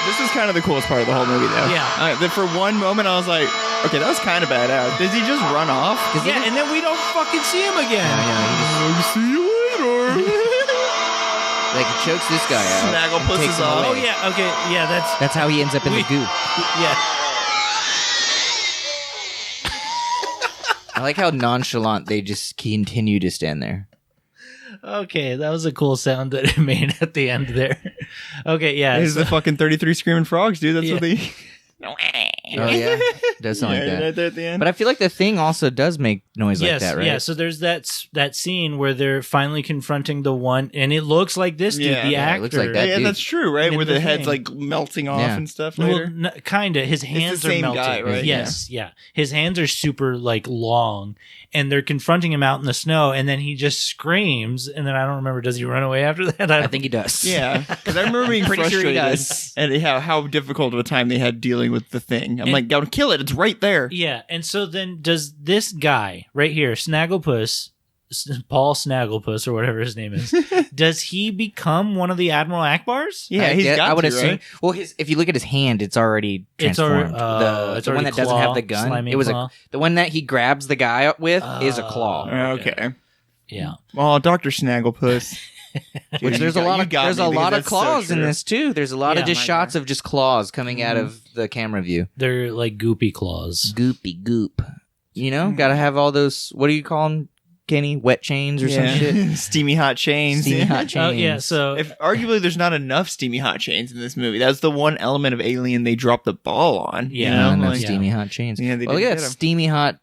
This is kind of the coolest part of the whole movie, though. Yeah. For one moment, I was like, okay, that was kind of badass. Does he just run off? Yeah, and then we don't fucking see him again. See you later. Like he chokes this guy out. Snagglepuss and takes is him off. away. Oh yeah, okay, yeah, That's how he ends up in the goop. Yeah. I like how nonchalant they just continue to stand there. Okay, that was a cool sound that it made at the end there. Okay, yeah. There's the fucking 33 screaming frogs, dude. That's Yeah. what they... Oh yeah, does sound like that. Right there at the end. But I feel like the Thing also does make noise like that, right? Yeah, so there's that scene where they're finally confronting the one, and it looks like this dude, Yeah. the Yeah, actor. it looks like that. yeah, dude. that's true, right? In Where the the head's thing. like melting off Yeah. and stuff Well, later. kind of. His hands the are same melting. guy, right? Yes, yeah. His hands are super like long, and they're confronting him out in the snow, and then he just screams, and then I don't remember. Does he run away after that? I think he does. Yeah, because I remember being Pretty sure he frustrated does. and how difficult of a time they had dealing with the Thing. I'm like, gotta kill it. It's right there. Yeah, and so then does this guy right here, Snagglepuss, Paul Snagglepuss or whatever his name is, does he become one of the Admiral Akbars? Yeah, he's got I would to, assume. right? Well, if you look at his hand, it's already It's transformed. already- it's the one already that doesn't claw, have the gun. slimy It was claw. the one that he grabs the guy up with is a claw. Okay. Yeah. Oh, Dr. Snagglepuss. Which Dude, there's a lot of got me because that's so claws in true. this too. There's a lot Yeah. of just shots of just claws coming out of the camera view. They're like goopy claws. Goopy goop. You know, gotta have all those. What do you call them, Kenny? Wet chains or some shit. Steamy hot chains. Steamy hot chains. Oh yeah, so If arguably there's not enough steamy hot chains in this movie. That's the one element of Alien they dropped the ball on. Yeah. you Not know? enough Like, steamy hot chains. Yeah, they Oh didn't yeah, get that 'em. steamy hot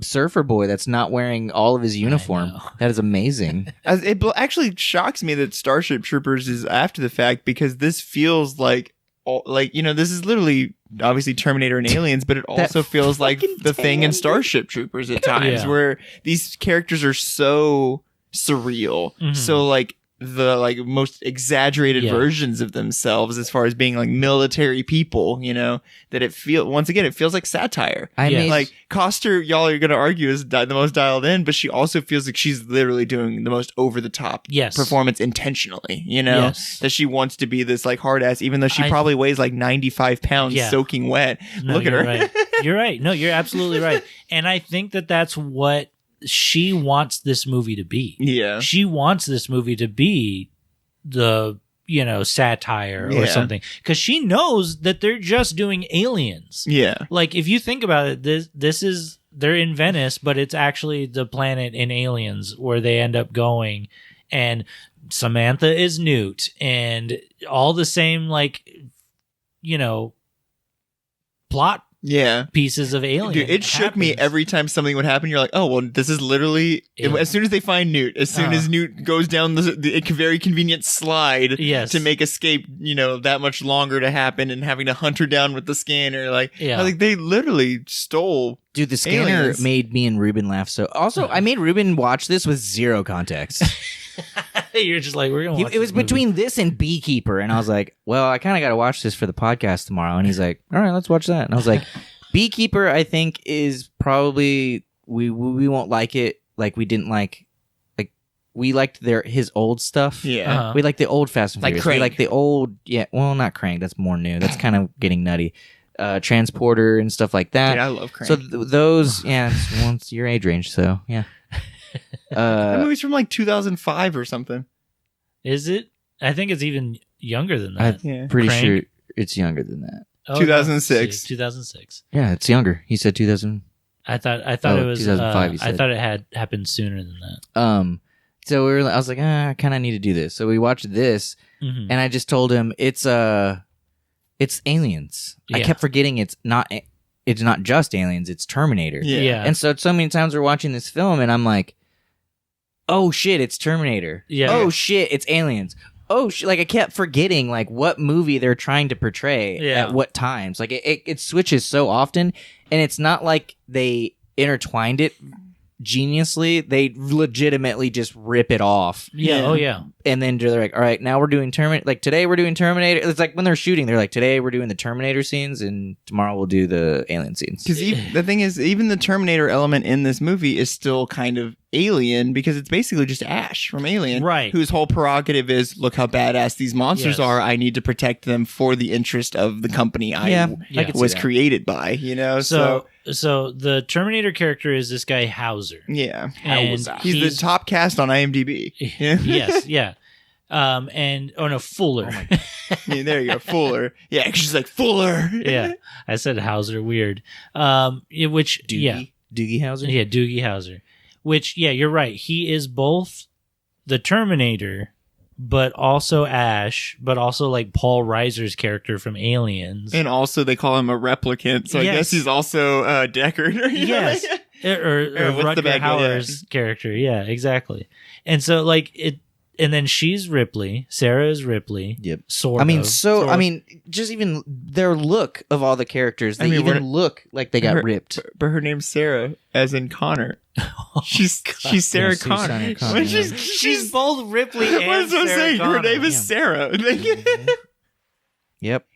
surfer boy that's not wearing all of his uniform. know. That is amazing. Actually shocks me that Starship Troopers is after the fact because this feels like this is literally obviously Terminator and Aliens, but it also feels like the Thing and Starship Troopers at times Yeah. where these characters are so surreal, so like the most exaggerated Yeah. versions of themselves as far as being like military people, that it feels like satire. I Yeah. made Like Coster, y'all are gonna argue is the most dialed in, but she also feels like she's literally doing the most over the top Yes. performance intentionally. Yes. That she wants to be this like hard ass, even though she I- probably weighs like 95 pounds, Yeah. soaking wet. No, Look at you're her. Right. You're right. No, you're absolutely right. And I think that that's what she wants this movie to be. Yeah. She wants this movie to be the satire or Yeah. something because she knows that they're just doing Aliens. Yeah. Like if you think about it, this is they're in Venice, but it's actually the planet in Aliens where they end up going, and Samantha is Newt, and all the same plot Yeah. pieces of alien. Dude, it shook me happens. every time something would happen. You're like, oh, well, this is literally... Yeah. As soon as they find Newt, as soon as Newt goes down the very convenient slide Yes. to make escape, that much longer to happen and having to hunt her down with the scanner. Like, Yeah. they literally stole... Dude, the scanner aliens. made me and Ruben laugh. So also, I made Ruben watch this with zero context. You're just like, we're going to It was between this and Beekeeper, and I was like, well, I kind of got to watch this for the podcast tomorrow. And he's like, all right, let's watch that. And I was like, Beekeeper, I think, is probably we won't like it like we didn't like we liked his old stuff. Yeah. Uh-huh. We like the old Fast and Like Furious. Crank. We like the old, not Crank. That's more new. That's kind of getting nutty. Transporter and stuff like that. Dude, I love Crank. So those, it's your age range. So yeah. That movie's from like 2005 or something. Is it? I think it's even younger than that. Yeah. Pretty Crank? sure it's younger than that. Oh, 2006. 2006. Yeah, it's younger. He said 2000. I thought Oh, it was 2005, you I said. thought it had happened sooner than that. So I was like, I kind of need to do this. So we watched this, Mhm. and I just told him it's aliens. I Yeah. kept forgetting it's not just aliens. It's Terminator. Yeah. And so many times we're watching this film, and I'm like, oh shit, it's Terminator. Yeah. Oh shit, it's aliens. Oh shit, like I kept forgetting like what movie they're trying to portray Yeah. at what times. Like it switches so often, and it's not like they intertwined it geniusly. They legitimately just rip it off. Yeah. Oh yeah. And then they're like, all right, now we're doing Terminator. Like today we're doing Terminator. It's like when they're shooting, they're like, today we're doing the Terminator scenes, and tomorrow we'll do the alien scenes. Because the thing is, even the Terminator element in this movie is still kind of alien because it's basically just Ash from Alien, Right. Whose whole prerogative is, look how badass these monsters Yes. are. I need to protect them for the interest of the company I I could see was that. created by. So the Terminator character is this guy Hauser. Yeah, And he's the top cast on IMDb. Yeah, Yes. Yeah. Fuller. Yeah, there you go, Fuller. Yeah, she's like Fuller. Yeah. I said Hauser. Weird. Which Doogie Howser. Yeah, Doogie Howser. Which, yeah, you're right. He is both the Terminator, but also Ash, but also like Paul Reiser's character from Aliens. And also, they call him a replicant, so I Yes. guess he's also Deckard. Yes. or what's the Rutger bad guy? Hauer's character. Yeah, exactly. And so, like, and then she's Ripley. Sarah is Ripley. Yep. Sort I mean, of. just even their look of all the characters, they we're- look like they got ripped. But her name's Sarah, as in Connor. She's Sarah Yes, she's Connor. Sarah Connor, When yeah. She's both Ripley and What's what I'm Sarah saying? Her Connor. name is Yeah. Sarah. Yep.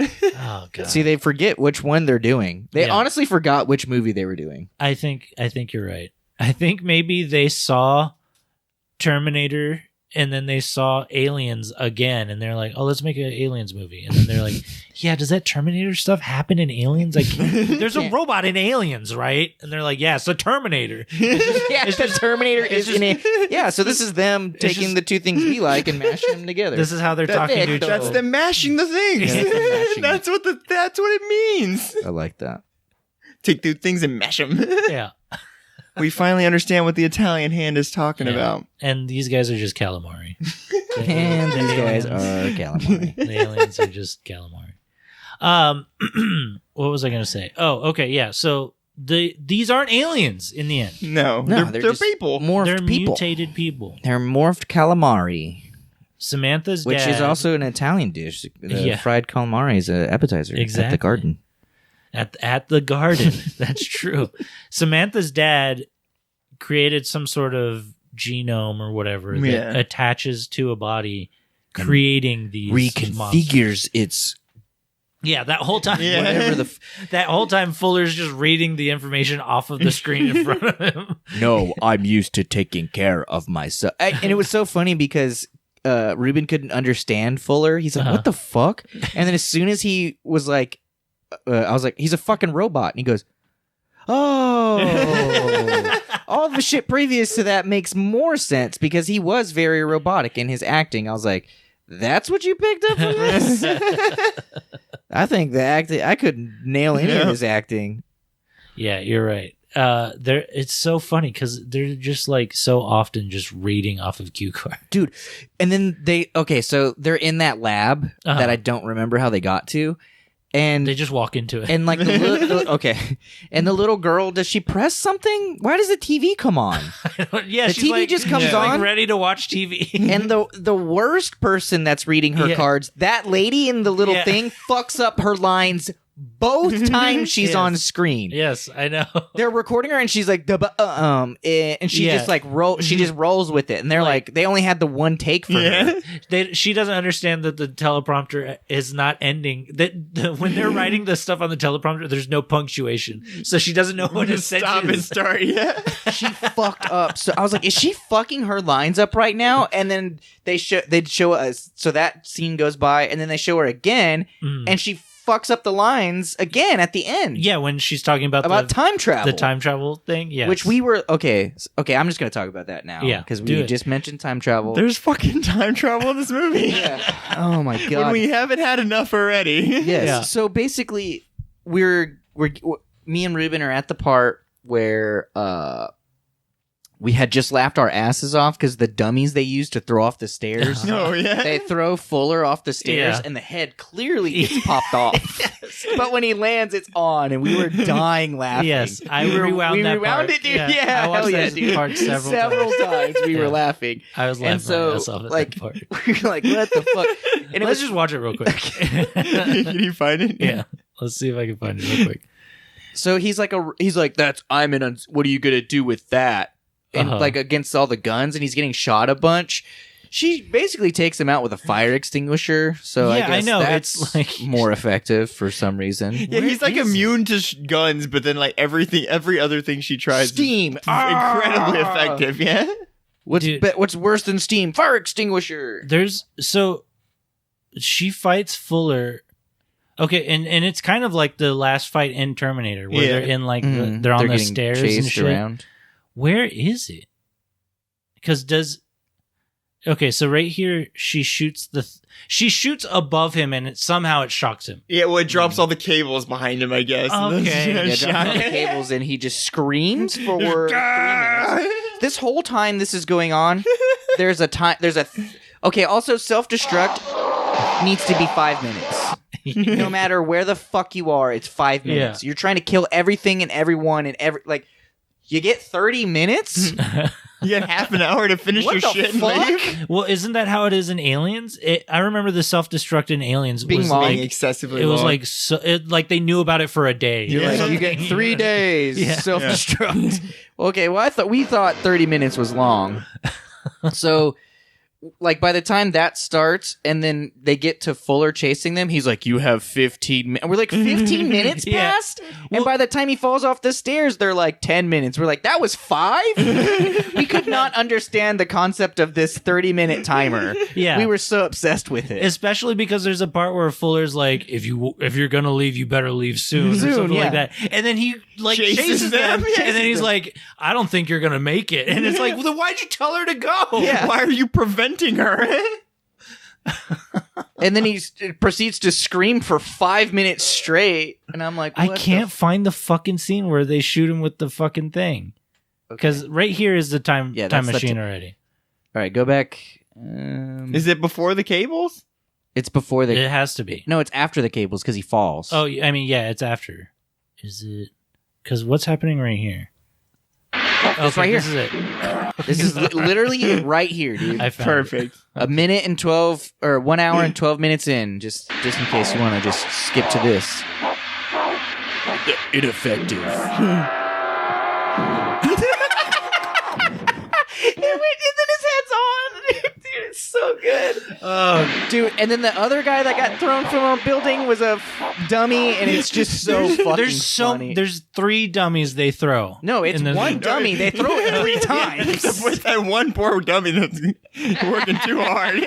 Oh god. See, they forget which one they're doing. They Yeah. honestly forgot which movie they were doing. I think you're right. I think maybe they saw Terminator and then they saw Aliens again and they're like, "Oh, let's make an Aliens movie." And then they're like, "Yeah, does that Terminator stuff happen in Aliens? I can't. There's a robot in Aliens, right?" And they're like, "Yeah, it's a Terminator." Yeah, It's the just- Terminator it's is in it. Yeah, so this is them taking just- the two things we like and mashing them together. This is how they're talking to each That's other. them mashing the things. Yeah, mashing. That's what it means. I like that. Take the things and mash them. Yeah. We finally understand what the Italian hand is talking Yeah. about. And these guys are just calamari. And these guys aliens- are calamari. The aliens are just calamari. What was I going to say? Oh, okay, yeah. So these aren't aliens in the end. No, No, they're just people. Morphed They're people. mutated people. They're morphed calamari, Samantha's which dad is also an Italian dish. The Yeah. fried calamari is an appetizer at Exactly. the garden. at the garden. That's true. Samantha's dad created some sort of genome or whatever that Yeah. attaches to a body, creating these monsters. Reconfigures its Yeah, that whole time. Yeah. whatever the. That whole time, Fuller's just reading the information off of the screen in front of him. No, I'm used to taking care of myself. And it was so funny because Ruben couldn't understand Fuller. He's like, what the fuck? And then as soon as he was like, I was like, he's a fucking robot. And he goes, oh. All the shit previous to that makes more sense because he was very robotic in his acting. I was like, that's what you picked up from this? I think the acting, I couldn't nail any of his acting. Yeah, you're right. It's so funny because they're just like so often just reading off of cue cards. Dude, and then so they're in that lab Uh-huh. that I don't remember how they got to, And They just walk into it. and like okay, and the little girl, does she press something? Why does the TV come on? Yeah, The she's TV like, just comes she's like on? ready to watch TV. And the worst person that's reading her Yeah. cards, that lady in the little Yeah. thing, fucks up her lines both times she's Yes. on screen. Yes, I know. They're recording her and she's like and she Yeah. just like she just rolls with it, and they're like they only had the one take for her. She doesn't understand that the teleprompter is not ending. When they're writing the stuff on the teleprompter, there's no punctuation, so she doesn't know when to Stop and start. Yeah. She fucked up. So I was like, is she fucking her lines up right now? And then they'd show us, so that scene goes by, and then they show her again, and she fucks up the lines again at the end. Yeah, when she's talking about time travel, the time travel thing. Yeah, which we were okay. I'm just gonna talk about that now. Yeah, because do we it. just mentioned time travel. There's fucking time travel in this movie. Oh my god, When we haven't had enough already. Yes. Yeah. So basically, me and Ruben are at the part where we had just laughed our asses off because the dummies they used to throw off the stairs. Oh, yeah. They throw Fuller off the stairs, Yeah. and the head clearly gets popped off. But when he lands, it's on, and we were dying laughing. Yes, I we rewound that rewound part. it, dude. Yeah, Yeah, I watched hell yeah, that dude. part several times. We were Yeah. laughing. I was laughing And so, my ass off at like, that part. we were like, what the fuck? And it Let's was just watch it real quick. Can you find it? Yeah, let's see if I can find it real quick. so he's like, that's what are you gonna do with that? And Uh-huh. like against all the guns, and he's getting shot a bunch. She basically takes him out with a fire extinguisher. So Yeah, I I guess know, that's it's like- more effective for some reason. Yeah, he's like immune to guns, but then like every other thing she tries, Steam, is incredibly effective. Yeah. What's worse than steam? Fire extinguisher. So she fights Fuller. Okay, and it's kind of like the last fight in Terminator, where Yeah. they're in like Mhm. they're on the getting stairs and chased shit. around. Where is it? Because okay, so right here she shoots she shoots above him, and somehow it shocks him. Yeah, well, it drops all the cables behind him, I guess. Okay. Yeah, Shot drops all the it. cables, and he just screams for 3 minutes. This whole time this is going on, okay, also self-destruct needs to be 5 minutes. No matter where the fuck you are, it's 5 minutes. You're trying to kill everything and everyone and you get 30 minutes? You had half an hour to finish What your the shit and fuck? leave. Well, isn't that how it is in Aliens? I remember the self-destruct in Aliens Being was long. like Excessively it was long. like they knew about it for a day. You're or like, something. you get 3 days Yeah. self-destruct. Okay, well we thought 30 minutes was long. So like by the time that starts and then they get to Fuller chasing them, he's like, you have 15 minutes. We're like, 15 minutes Yeah. passed? And by the time he falls off the stairs, they're like 10 minutes. We're like, that was 5? We could not understand the concept of this 30-minute timer. Yeah. We were so obsessed with it. Especially because there's a part where Fuller's like, if you're gonna leave, you better leave soon, or Soon, something yeah. like that. And then he like Chases chases them, them. and then he's like, I don't think you're gonna make it. And it's like, well, then why'd you tell her to go? Yeah. Why are you preventing her? And then he proceeds to scream for 5 minutes straight. And I'm like, I what can't find the fucking scene where they shoot him with the fucking thing. Because right here is the time Yeah, time that's the machine already. All right, go back. Is it before the cables? It's before the... It has to be. No, it's after the cables because he falls. Oh, I mean, yeah, it's after. Is it? Because what's happening right here? It's right here. This is it. This is literally right here, dude. I found Perfect. A minute and 12, or 1 hour and 12 minutes in, just in case you want to just skip to this. Ineffective. And then his head's on. Dude, it's so good. Oh, Dude, and then the other guy that got thrown from a building was a dummy, and it's just so fucking funny. There's 3 dummies they throw. No, it's in the- one dummy. They throw it 3 times. With that one poor dummy that's working too hard.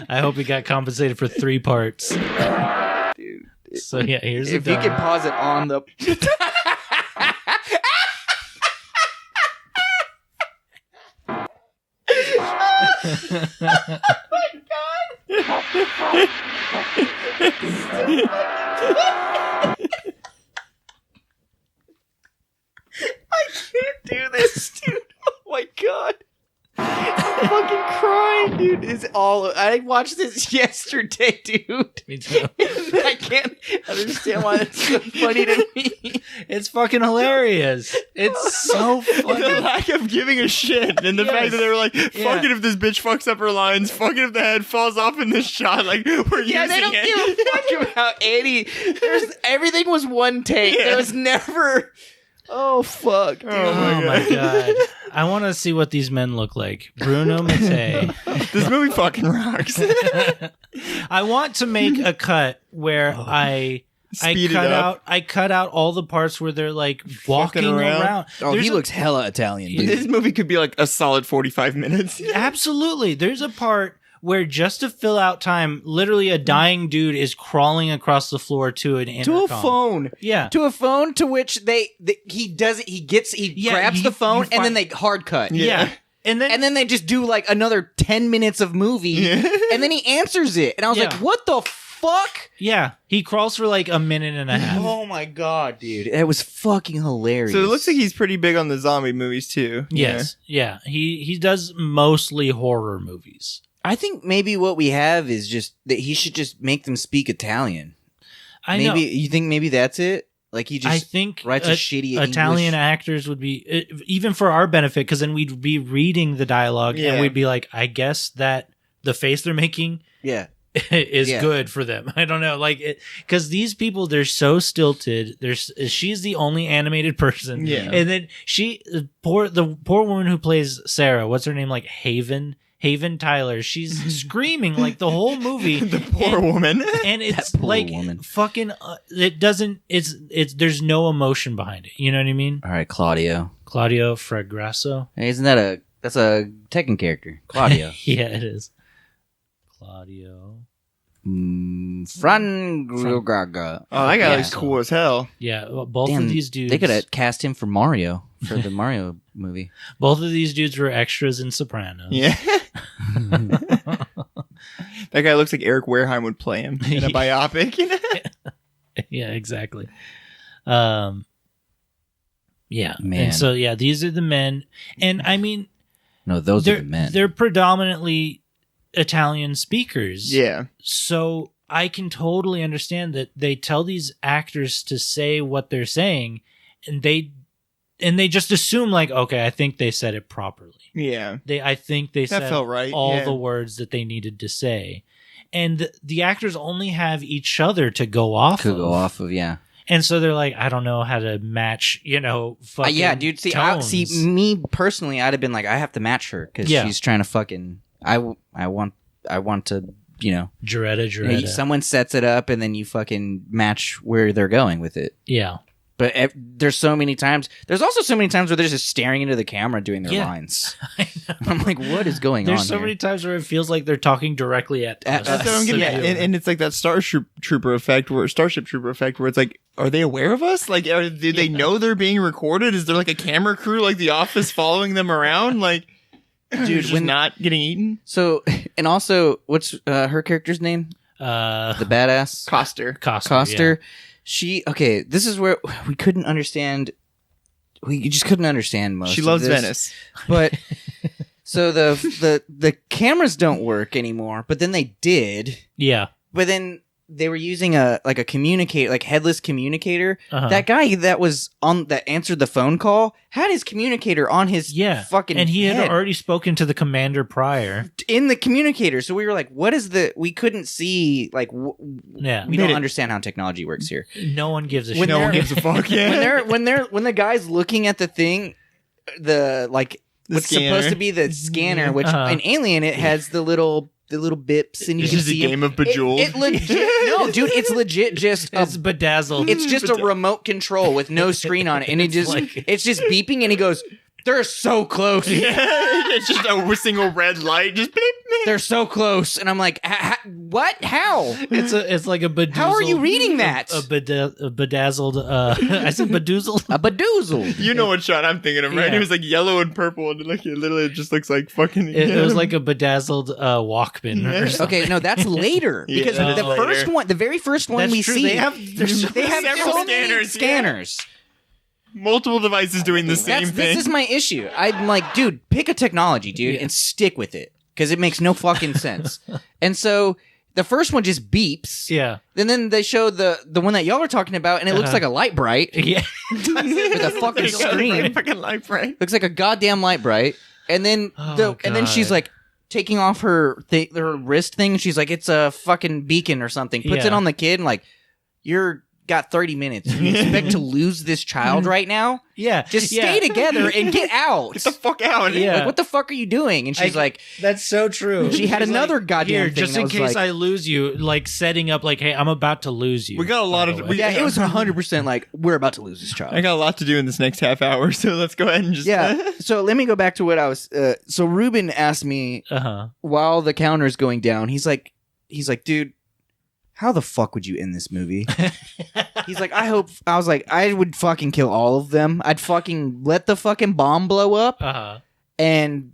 I hope he got compensated for 3 parts. Dude, So yeah, here's the if you dummy. can pause it on the... I can't do this, dude. Oh my god. I'm fucking crying, dude. I watched this yesterday, dude. Me too. I can't understand why it's so funny to me. It's fucking hilarious. It's so The funny. lack of giving a shit, and the fact that they were like, "Fuck it if this bitch fucks up her lines. Fuck it if the head falls off in this shot." Like we're using They don't it. give a fuck about any. Everything was one take. There was never. Oh fuck! Dude. Oh my god. I want to see what these men look like. Bruno Mattei. This movie fucking rocks. I want to make a cut where I Speed it cut up. out all the parts where they're like walking around. Oh, There's he a- looks hella Italian, dude. This movie could be like a solid 45 minutes. Absolutely. There's a part where just to fill out time, literally a dying dude is crawling across the floor to an intercom. To a phone. Yeah. To a phone to which he does it. He grabs the phone and then they hard cut. Yeah. And then they just do like another 10 minutes of movie and then he answers it. And I was like, what the fuck? Yeah. He crawls for like a minute and a half. Oh my god, dude. It was fucking hilarious. So it looks like he's pretty big on the zombie movies too. Yes. Yeah. He does mostly horror movies. I think maybe what we have is just that he should just make them speak Italian. I maybe know. you think maybe that's it? Like he just I think writes a shitty Italian English. actors would be even for our benefit because then we'd be reading the dialogue and we'd be like, I guess that the face they're making is good for them. I don't know, like because these people they're so stilted. She's the only animated person, and then the poor woman who plays Sarah. What's her name? Like Haven Tyler. She's screaming like the whole movie. The poor woman. And it's That poor like woman. fucking. It doesn't. It's. There's no emotion behind it. You know what I mean? All right, Claudio Fragrasso. Hey, isn't that that's a Tekken character? Claudio. Yeah, it is. Claudio. Frangaga. Oh, that guy looks cool as hell. Yeah, well, both Damn, of these dudes. They could have cast him for Mario for the Mario movie. Both of these dudes were extras in Sopranos. Yeah. That guy looks like Eric Wareheim would play him in a biopic. You know? Yeah, exactly. Yeah, Man. and so these are the men, and I mean, No, those are the men. they're predominantly Italian speakers. Yeah. So I can totally understand that they tell these actors to say what they're saying, and they just assume like, okay, I think they said it properly. Yeah. I think they That said felt right, all yeah. the words that they needed to say, and the actors only have each other to go off. Yeah. And so they're like, I don't know how to match, fucking Yeah, dude. See, tones. me personally, I'd have been like, I have to match her because she's trying to fucking. I want to, Jaretta. Someone sets it up and then you fucking match where they're going with it. Yeah. But there's so many times. There's also so many times where they're just staring into the camera doing their lines. I know. I'm like, what is going There's on? so here? many times where it feels like they're talking directly at us. That's what I'm getting at. And it's like that Starship Trooper effect where it's like, are they aware of us? Like, do they know they're being recorded? Is there like a camera crew like The Office following them around? Like, dude, when not getting eaten? So, and also, what's her character's name? The badass? Coster. Coster. This is where we couldn't understand. We just couldn't understand most. She of loves this. Venice. But so the cameras don't work anymore, but then they did. Yeah. But then they were using a communicator, like headless communicator. Uh-huh. That guy that answered the phone call had his communicator on his fucking and he head. had already spoken to the commander prior In the communicator. So we were like, what is we couldn't see, like, we don't understand how technology works here. No one gives a When shit. No one gives a fuck. Yeah. when the guy's looking at the thing, what's scanner. supposed to be the scanner, which Uh-huh. in Alien it has the little bips, and you It's can just a see 'em. game of Bejeweled. It legit, no, dude, it's legit just It's bedazzled. it's just a remote control with no screen on it, and it's just beeping, and he goes, "They're so close." It's just a single red light. Just beep, beep. They're so close, and I'm like, "What? How? It's like a bedazzled. How are you reading that?" A bedazzled. I said bedoozled. A bedoozle. You know what shot I'm thinking of, right? Yeah. It was like yellow and purple, and like it literally just looks like fucking. It was like a bedazzled Walkman or something. Okay, no, that's later Yeah, because that's the later. first one, the very first one That's we true. see, They have several so many scanners, scanners. multiple devices doing the same thing. This is my issue. I'm like, dude, pick a technology, dude, and stick with it. because it makes no fucking sense. And so the first one just beeps. Yeah. And then they show the one that y'all are talking about, and it looks like a light bright. Yeah. With a fucking screen. Fucking light bright. Looks like a goddamn light bright. And then and then she's like taking off her wrist thing. She's like, it's a fucking beacon or something. Puts it on the kid and like, you're got 30 minutes. You expect to lose this child right now? Yeah. Just stay together and get out. Get the fuck out. Yeah. Like, what the fuck are you doing? And she's like, that's so true. She had another goddamn here, thing just that in was case like- I lose you, like setting up like, hey, I'm about to lose you. We got a lot of... yeah, it was 100% like, we're about to lose this child. I got a lot to do in this next half hour, so let's go ahead and just... Yeah. So let me go back to what I was... so Ruben asked me while the counter's going down, he's like, dude, how the fuck would you end this movie? He's like, I was like, I would fucking kill all of them. I'd fucking let the fucking bomb blow up, and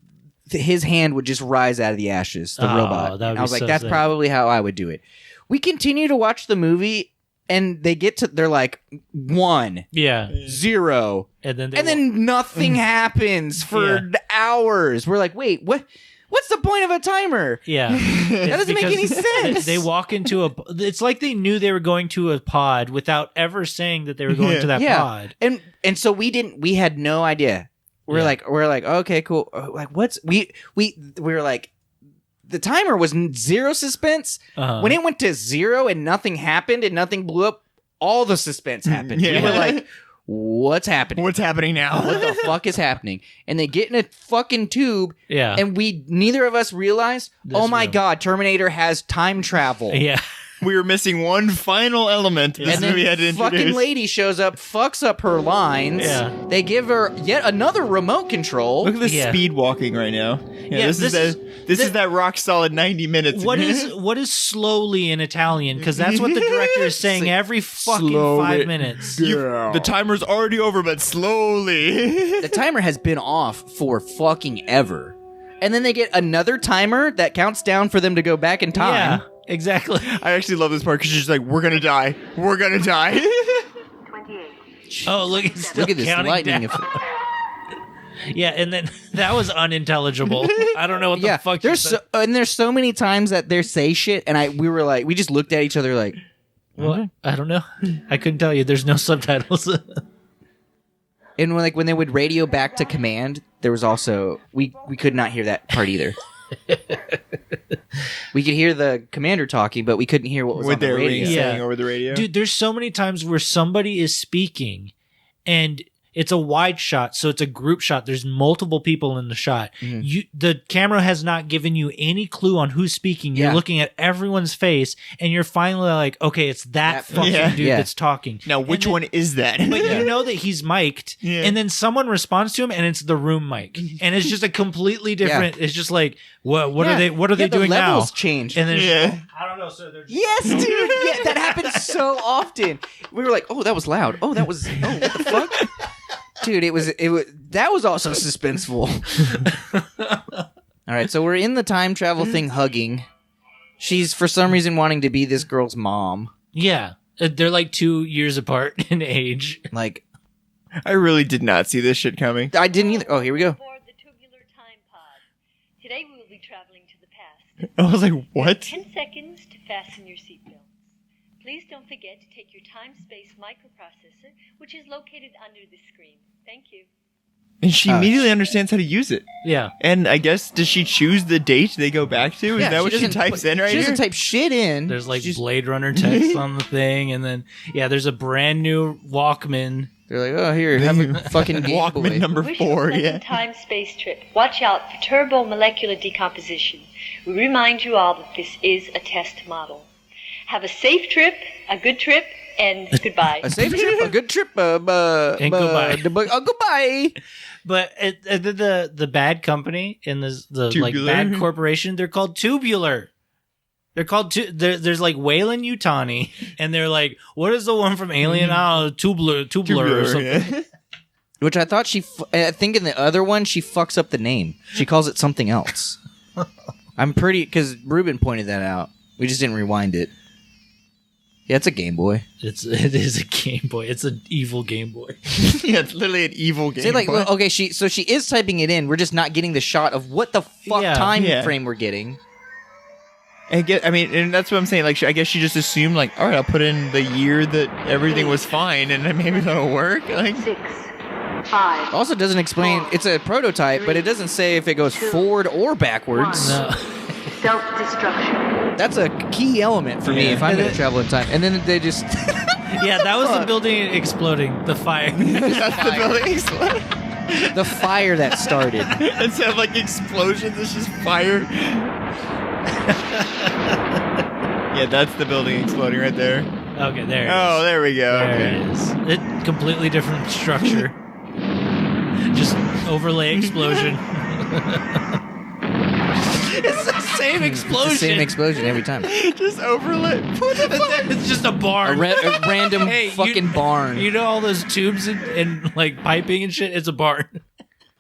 his hand would just rise out of the ashes, the robot. that would And I be was like, so that's sick. probably how I would do it. We continue to watch the movie, and they're like, 1, Yeah. 0, And then then nothing happens for hours. We're like, wait, what? What's the point of a timer? Yeah. That doesn't make any sense. They walk into it's like they knew they were going to a pod without ever saying that they were going to that pod. And so we had no idea. We're like, okay, cool. Like, we were like, the timer was 0 suspense. When it went to 0 and nothing happened and nothing blew up, all the suspense happened. Yeah. We were like, what's happening? What's happening now? What the fuck is happening? And they get in a fucking tube. Yeah. And neither of us realized, oh my God, Terminator has time travel. Yeah. We were missing one final element this And then movie had to fucking introduce. lady shows up, fucks up her lines. Yeah. They give her yet another remote control. Look at this Yeah. speed walking right now. Yeah, this this is that rock solid 90 minutes. What is slowly in Italian? Because that's what the director is saying every fucking slow 5 it minutes. The timer's already over, but slowly. The timer has been off for fucking ever. And then they get another timer that counts down for them to go back in time. Yeah, exactly. I actually love this part because she's like, we're gonna die. We're gonna die. Oh, look at this lightning down. effect. Yeah, and then that was unintelligible. I don't know what the fuck. There's so many times that they say shit, and we just looked at each other like, Well, I don't know. I couldn't tell you. There's no subtitles. and when they would radio back to command, there was also we could not hear that part either. We could hear the commander talking, but we couldn't hear what was on the radio. saying over the radio. Dude, there's so many times where somebody is speaking and it's a wide shot, so it's a group shot. There's multiple people in the shot. The camera has not given you any clue on who's speaking. You're looking at everyone's face, and you're finally like, okay, it's that fucking dude that's talking. Now, which one is that? But you know that he's mic'd, and then someone responds to him, and it's the room mic, and it's just a completely different. It's just like, what are they doing the now? levels change. And then Yeah. I don't know. So they're just, Yes, dude. Yeah, that happens so often. We were like, "Oh, that was loud. Oh, that was. Oh, what the fuck." Dude, it was that was also suspenseful. All right, so we're in the time travel thing hugging. She's for some reason wanting to be this girl's mom. yeah, they're like 2 years apart in age. Like, I really did not see this shit coming. I didn't either. Oh, here we go. Aboard the tubular time pod. Today we will be traveling to the past. I was like, what? 10 seconds to fasten your seatbelts. Please don't forget to take your time-space microprocessor, which is located under the screen. Thank you. And she immediately understands how to use it. Yeah. And I guess, does she choose the date they go back to? Is that what she doesn't types in right She doesn't here? type shit in. There's like Blade Runner text on the thing, and then there's a brand new Walkman. They're like, "Oh, here, have a fucking Game Walkman Boy." number Wish you a 4, pleasant yeah. time-space trip. Watch out for turbomolecular decomposition. We remind you all that this is a test model. Have a safe trip, a good trip, and goodbye. A safe trip, a good trip, And goodbye. Goodbye. But the bad company in the like Tubular. bad corporation, they're called Tubular. They're called there's like Wayland Yutani, and they're like, what is the one from Alien? Oh, Tubular or something. yeah. Which I thought I think in the other one she fucks up the name. She calls it something else. I'm pretty because Ruben pointed that out. We just didn't rewind it. Yeah, it's a Game Boy. It is a Game Boy. It's an evil Game Boy. Yeah, it's literally an evil game. See, like, Boy. okay, she is typing it in. We're just not getting the shot of what the fuck time frame we're getting. And that's what I'm saying. Like, I guess she just assumed, like, all right, I'll put in the year that everything was fine, and then maybe that'll work. Like, 6, 5. Also, doesn't explain. It's a prototype, but it doesn't say if it goes forward or backwards. No. Self-destruction. That's a key element for me if I'm going to travel in time. And then they just. Yeah, that was the building exploding. The fire. that's the building exploding. The fire that started. Instead of like explosions, it's just fire. Yeah, that's the building exploding right there. Okay, there it is. Oh, there we go. There Okay. it is. It completely different structure. Just overlay explosion. It's the same explosion. It's the same explosion every time. Just overlay. What the fuck? It's just a barn. A random fucking barn. You know all those tubes and like piping and shit? It's a barn.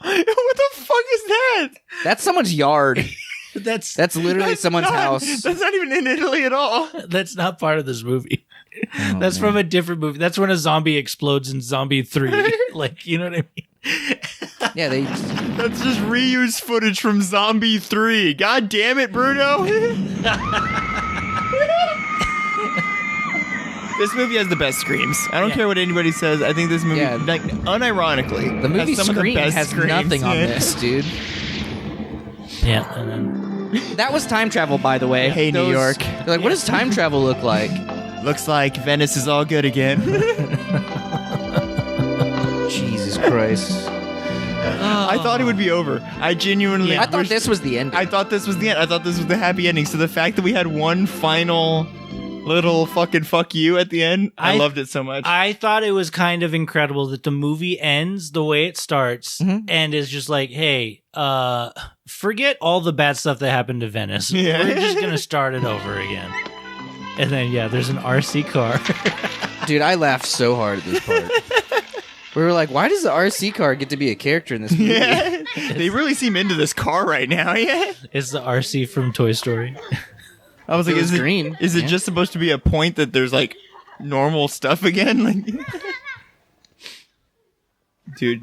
What the fuck is that? That's someone's yard. That's literally someone's house. That's not even in Italy at all. That's not part of this movie. Oh, That's from a different movie. That's when a zombie explodes in Zombie 3. Like, you know what I mean? Yeah, That's just reused footage from Zombie 3. God damn it, Bruno. This movie has the best screams. I don't care what anybody says. I think this movie, like, unironically, the movie has some of the best has screams. nothing on this, dude. Yeah, and then that was time travel, by the way. Hey, New York. They're like, what does time travel look like? Looks like Venice is all good again. Jesus Christ. I thought it would be over. I genuinely I thought this was the ending. I thought this was the end. I thought this was the happy ending. So the fact that we had one final little fucking fuck you at the end, I loved it so much. I thought it was kind of incredible that the movie ends the way it starts and is just like, hey, forget all the bad stuff that happened to Venice. Yeah. We're just going to start it over again. And then, there's an RC car. Dude, I laughed so hard at this part. We were like, why does the RC car get to be a character in this movie? Yeah. They really seem into this car right now, yeah. It's the RC from Toy Story. I was like, It was is green. Is it just supposed to be a point that there's like normal stuff again? Like, dude,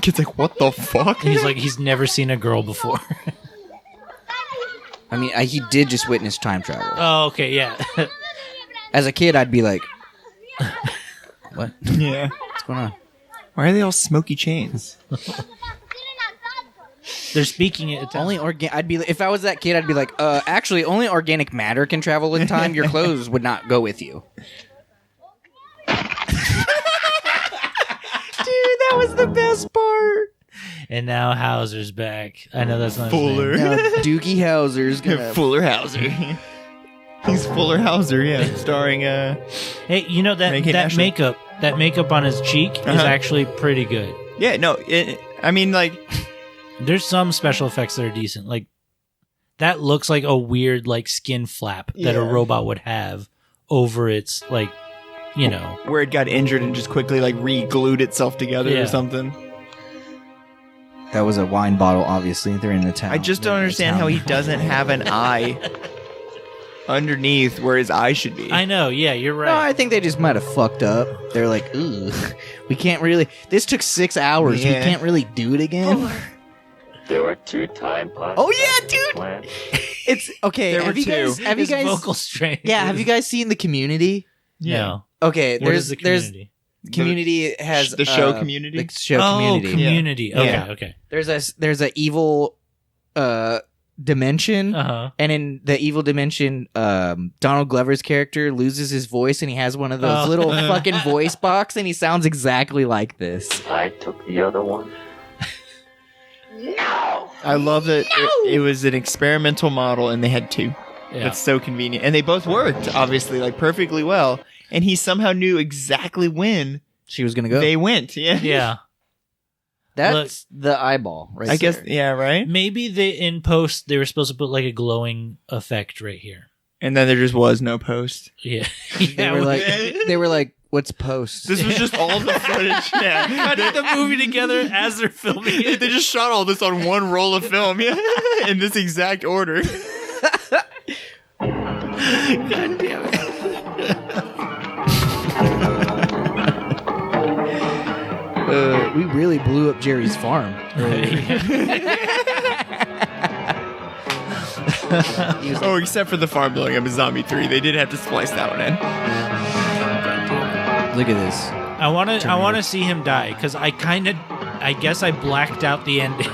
kid's like, what the fuck? And he's like, he's never seen a girl before. I mean, he did just witness time travel. Oh, okay, yeah. As a kid, I'd be like, what? Yeah. What's going on? Why are they all smoky chains? They're speaking it. Only I'd be if I was that kid, I'd be like, actually, only organic matter can travel in time. Your clothes would not go with you. Dude, that was the best part. And now Hauser's back. I know that's not Fuller. his name. Now Doogie Howser's gonna Fuller Hauser. He's Fuller Hauser, yeah. Starring Hey, you know that makeup on his cheek is actually pretty good. Yeah, no, I mean, like, there's some special effects that are decent. Like, that looks like a weird, like, skin flap that a robot would have over its, like, you know. where it got injured and just quickly, like, re-glued itself together or something. That was a wine bottle, obviously. They're in the town. I just don't understand how he doesn't have an eye underneath where his eye should be. I know, yeah, you're right. No, I think they just might have fucked up. They're like, ugh, we can't really. This took 6 hours. Yeah. We can't really do it again. There were 2 time pods. Oh yeah, dude. It's okay. There have were you guys? 2. Have you His guys? vocal strain. Yeah. Have you guys seen the Community? No. Okay. What is the Community? Community has the show Community? The show Community. Community. Yeah. Okay. There's a evil dimension, Uh-huh. and in the evil dimension, Donald Glover's character loses his voice, and he has one of those little fucking voice box, and he sounds exactly like this. I took the other one. I love that it was an experimental model and they had 2. Yeah. That's so convenient. And they both worked, obviously, like perfectly well. And he somehow knew exactly when She was gonna go. they went. Yeah. Yeah. That's the eyeball, right? I guess, there. yeah, right? Maybe in post they were supposed to put like a glowing effect right here. And then there just was no post. Yeah. They were like, what's post? This was just all the footage. Yeah. Putting the movie together as they're filming They it. just shot all this on one roll of film, yeah, in this exact order. God damn it. really blew up Jerry's farm. Oh, except for the farm blowing up in Zombie 3. They did have to splice that one in. Look at this. I want to see him die because I guess I blacked out the ending.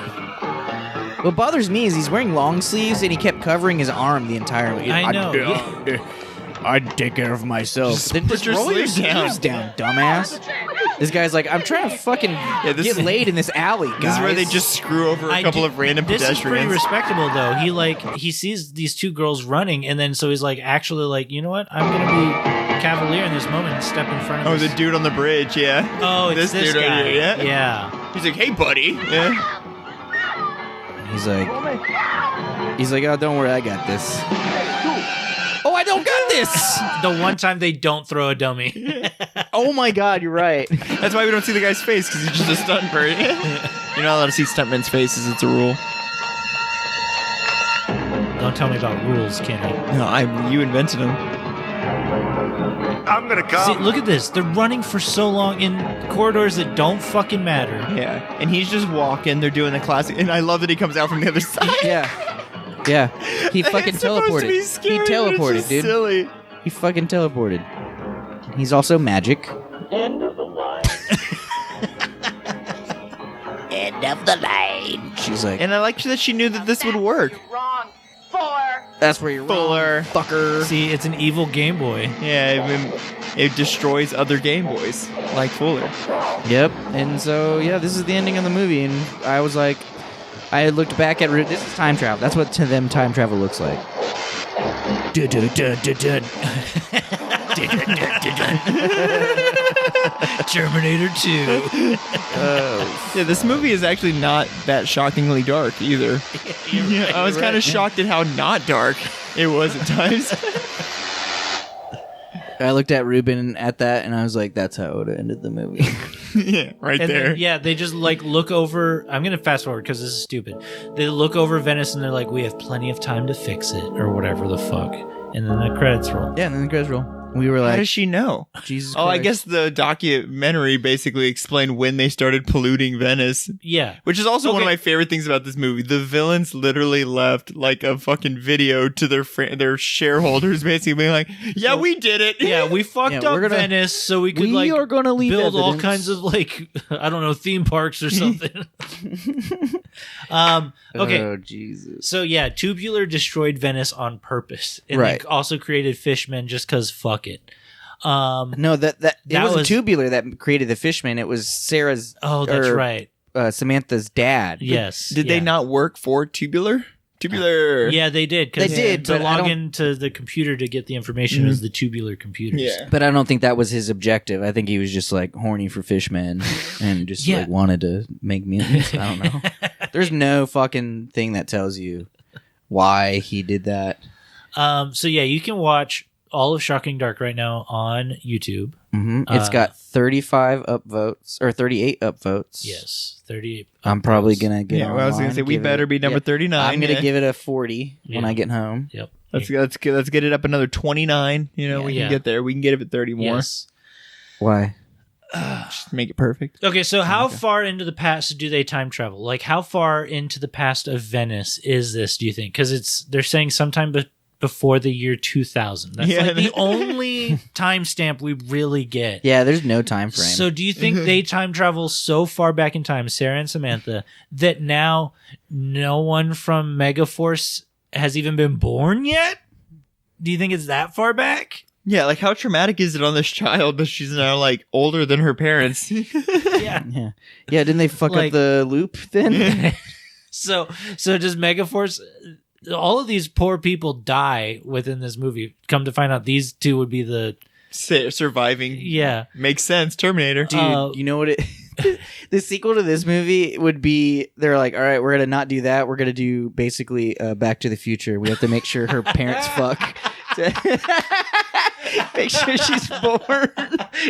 What bothers me is he's wearing long sleeves and he kept covering his arm the entire way. I know. I'd take care of myself. Just Then put your roll sleeves down. dumbass. This guy's like, I'm trying to fucking get laid in this alley, guys. This is where they just screw over a couple of random This pedestrians. is pretty respectable, though. He sees these two girls running, and then so he's like, actually, like, you know what? I'm gonna be cavalier in this moment and step in front of. Oh, the dude on the bridge, yeah. Oh, it's this dude guy. right here, yeah. Yeah. He's like, hey, buddy. Yeah. He's like, oh, don't worry, I got this. Oh, I don't got this. The one time they don't throw a dummy. Oh my God, you're right. That's why we don't see the guy's face, because he's just a stunt person. You're not allowed to see stuntmen's faces. It's a rule. Don't tell me about rules, Kenny. No, you invented them. I'm gonna come. See, look at this. They're running for so long in corridors that don't fucking matter. Yeah, and he's just walking. They're doing the classic, and I love that he comes out from the other side. Yeah. He fucking It's supposed to teleported. be scary, He but it's teleported, just dude. Silly. He fucking teleported. He's also magic. End of the line. End of the line. She's like, And I like that she knew that this would work. Wrong. Fuller. that's where you're Fuller. wrong, fucker. See, it's an evil Game Boy. Yeah, it destroys other Game Boys, like Fuller. Yep. And so, yeah, this is the ending of the movie. And I was like, I looked back at this is time travel. That's what to them time travel looks like. Terminator 2. Yeah, this movie is actually not that shockingly dark either. Yeah, I was kind of shocked at how not dark it was at times. I looked at Ruben at that, and I was like, that's how it would have ended the movie. Yeah, right And there. then, yeah, they just like look over. I'm gonna fast forward because this is stupid. They look over Venice and they're like, "We have plenty of time to fix it," or whatever the fuck. And then the credits roll. Yeah, and then the credits roll. We were How like, does she know? Jesus Oh, I Christ. guess the documentary basically explained when they started polluting Venice. Yeah, Which is also one of Okay. my favorite things about this movie. The villains literally left like a fucking video to their shareholders, basically being like, "Yeah, we did it. yeah, we fucked Yeah, up we're gonna- Venice so we could we like are gonna leave build all evidence." kinds of like I don't know theme parks or something." Okay. Oh, Jesus. So yeah, Tubular destroyed Venice on purpose, and Right. they also created Fishmen just because fuck it. No, that it That wasn't was- Tubular that created the Fishman. It was Sarah's. Oh, that's or, right. Samantha's dad. Yes. Did they yeah. not work for Tubular? Tubular. Yeah, they did. 'Cause They did, to but I log don't- into the computer to get the information was the Tubular computers. Yeah. But I don't think that was his objective. I think he was just like horny for Fishmen and just Yeah. like wanted to make mutants. I don't know. There's no fucking thing that tells you why he did that. So yeah, you can watch all of Shocking Dark right now on YouTube. It's got 35 upvotes or 38 upvotes. Yes, 38. I'm probably gonna get. Yeah, well, I was gonna online, say we give better it- be number 39. I'm gonna yeah. give it a 40 when Yeah. I get home. Yep. Let's get it up another 29. You know, we Yeah. can get there. We can get it at 30 more. Yes. Why? Just make it perfect. Okay, so how far into the past do they time travel? Like, how far into the past of Venice is this? Do you think? Because they're saying sometime before the year 2000. That's Yeah. like the only timestamp we really get. Yeah, there's no time frame. So do you think they time travel so far back in time, Sarah and Samantha, that now no one from Megaforce has even been born yet? Do you think it's that far back? Yeah, like how traumatic is it on this child that she's now like older than her parents? Yeah. yeah, didn't they fuck Like- up the loop then? So does Megaforce? All of these poor people die within this movie. Come to find out, these two would be the Surviving. yeah. Makes sense. Terminator. Dude, you know what it the sequel to this movie would be, they're like, all right, we're gonna not do that, we're gonna do basically Back to the Future. We have to make sure her parents fuck make sure she's born.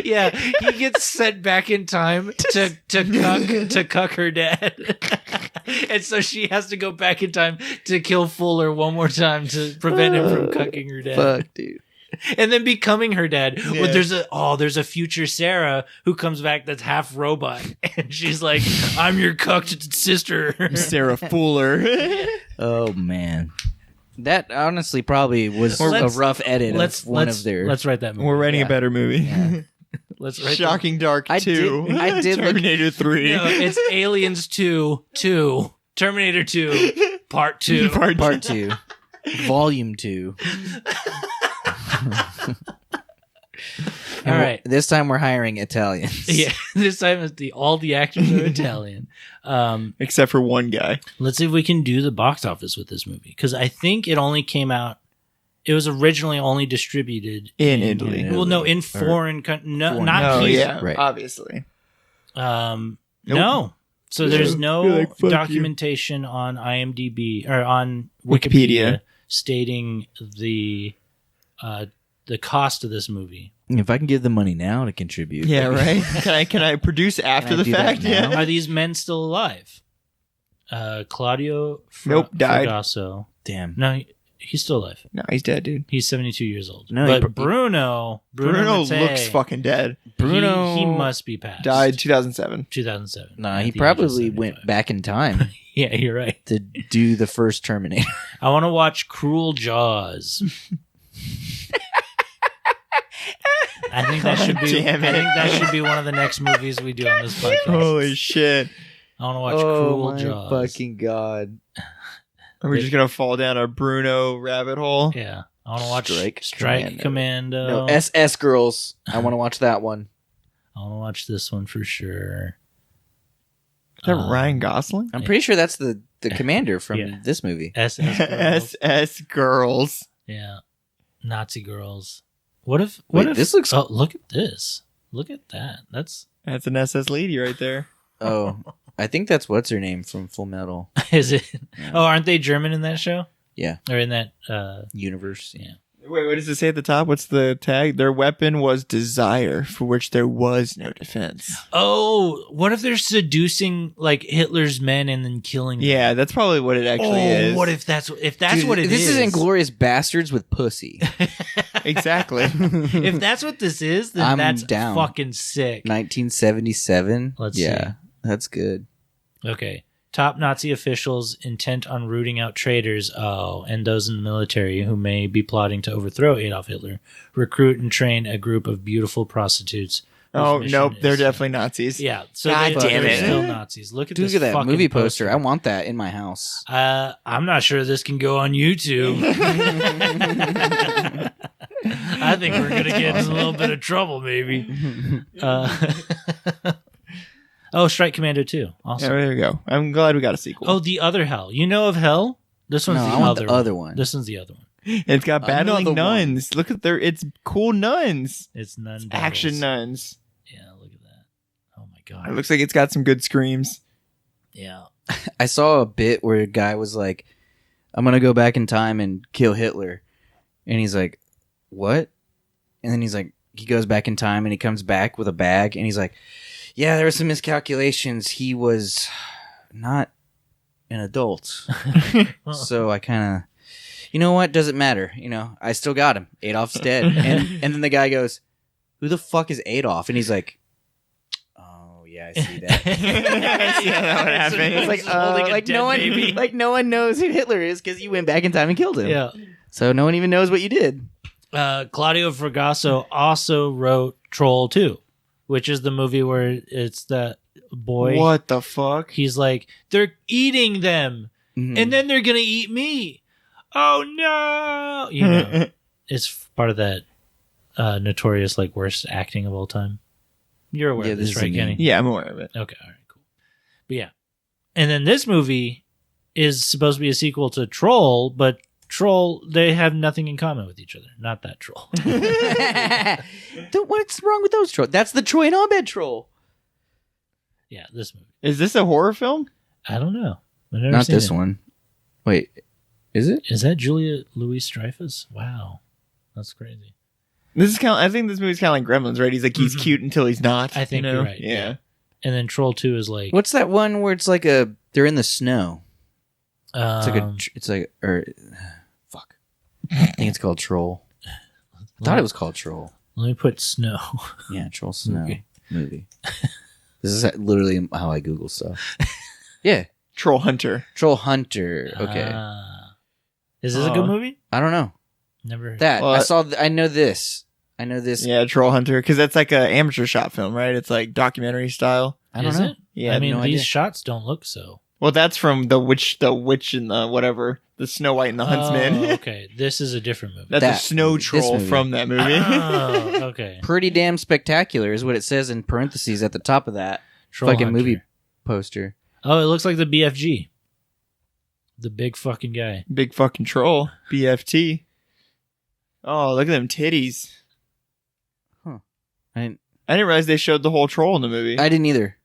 Yeah, he gets sent back in time to cuck her dad, and so she has to go back in time to kill Fuller one more time to prevent him from cucking her dad. Fuck, dude. And then becoming her dad. Yeah. Well, there's a future Sarah who comes back that's half robot, and she's like, "I'm your cucked sister, Sarah Fuller." Oh man, that honestly probably was a Let's- rough edit. Let's write that movie. We're writing Yeah. a better movie. Yeah. Let's write Shocking Dark 2. I did look- Terminator 3. No, it's Aliens 2, Terminator 2, Part 2. Part 2, Volume 2. All right. This time we're hiring Italians. Yeah, this time all the actors are Italian. Except for one guy. Let's see if we can do the box office with this movie, because I think it only came out. It was originally only distributed In Italy. Well, no, in foreign countries. No, not Oh, here. yeah, Right. obviously. No. So there's no You're like, "Fuck you." documentation on IMDb or on Wikipedia. Wikipedia stating the cost of this movie. If I can give the money now to contribute. Yeah, right? Can I produce after I the do that fact? now? Yeah. Are these men still alive? Claudio Died. Fragasso. Damn. No, he's still alive. No, he's dead, dude. He's 72 years old. No, but he- Bruno Bruno Mattei, looks fucking dead. Bruno he must be past. Died 2007. 2007. Nah, at he the age of probably 75. went back in time Yeah, you're right. to do the first Terminator. I want to watch Cruel Jaws. I think that should be. Damn it. I think that should be one of the next movies we do on this podcast. Holy shit. I want to watch Cruel Jaws. fucking god. Are we just going to fall down a Bruno rabbit hole? Yeah, I want to watch Strike Strike Commando. No, SS Girls. I want to watch that one. I want to watch this one for sure. Is that Ryan Gosling? I'm pretty sure that's the commander from Yeah. this movie. SS Girls. SS Girls. Yeah, Nazi girls. What if? Wait, this looks- Oh, look at this! Look at that. That's That's an SS lady right there. Oh, I think that's what's her name from Full Metal. is it? Yeah. Oh, aren't they German in that show? Yeah. Or in that? Universe. Yeah. Wait, what does it say at the top? What's the tag? Their weapon was desire, for which there was no defense. Oh, what if they're seducing like Hitler's men and then killing them? Yeah, that's probably what it actually is. What if that's Dude, what it is? This is Inglorious Bastards with pussy. Exactly. If that's what this is, then I'm that's down. fucking sick. 1977. Let's yeah, that's good. Okay. Top Nazi officials intent on rooting out traitors, and those in the military who may be plotting to overthrow Adolf Hitler, recruit and train a group of beautiful prostitutes. whose Oh, mission nope. They're is- definitely Nazis. Yeah, so God damn they're it. still Nazis. Look at Look this at that fucking movie poster. I want that in my house. I'm not sure this can go on YouTube. I think we're gonna get in a little bit of trouble, maybe. Strike Commando 2. Yeah, Awesome. there you go. I'm glad we got a sequel. Oh, The Other Hell. You know of Hell? This one's No, the I want other the other one. This one's the other one. It's got battling Another one. nuns. Look at it's cool nuns. It's nun Action devils. nuns. Yeah, look at that. Oh my god. It looks like it's got some good screams. Yeah. I saw a bit where a guy was like, I'm going to go back in time and kill Hitler. And he's like, what? And then he's like, he goes back in time and he comes back with a bag. And he's like, yeah, there were some miscalculations. He was not an adult. So I kind of, you know what? Doesn't matter. You know, I still got him. Adolf's dead. And then the guy goes, who the fuck is Adolf? And he's like, oh, yeah, I see that. Yeah, that would happen. It's like, no one knows who Hitler is because you went back in time and killed him. Yeah. So no one even knows what you did. Claudio Fragasso also wrote Troll 2, which is the movie where it's that boy. What the fuck? He's like, they're eating them, and then they're gonna eat me. Oh no! You know, it's part of that notorious like worst acting of all time. You're aware of this, right, Kenny? Yeah, I'm aware of it. Okay, all right, cool. But yeah, and then this movie is supposed to be a sequel to Troll, but Troll, they have nothing in common with each other. Not that Troll. What's wrong with those trolls? That's the Troy and Abed troll. Yeah, this movie. Is this a horror film? I don't know. I've never Not seen this it. one. Wait, is it? Is that Julia Louis-Dreyfus? Wow, that's crazy. This is kind of, I think this movie's kind of like Gremlins, right? He's like, he's cute until he's not. I think you know? you're right. Yeah. And then Troll 2 is like What's that one where it's like they're in the snow? It's like um, fuck. I think it's called Troll. I thought it was called Troll. Let me put Snow. Yeah, Troll Snow Okay. movie. This is literally how I Google stuff. Yeah, Troll Hunter. Troll Hunter. Okay, Is this a good movie? I don't know Never. that. Well, I saw. I know this. Yeah, Troll Hunter, because that's like an amateur shot film, right? It's like documentary style. I don't Is know. it? Yeah, I I mean, no these idea. shots don't look so. Well, that's from the witch and the whatever, the Snow White and the Huntsman. Oh, okay. This is a different movie. That's That- a snow this troll movie. from that movie. Oh, okay. Pretty damn spectacular is what it says in parentheses at the top of that Troll fucking Hunter. movie poster. Oh, it looks like the BFG. The big fucking guy. Big fucking troll. BFT. Oh, look at them titties. I I didn't realize they showed the whole troll in the movie. didn't either.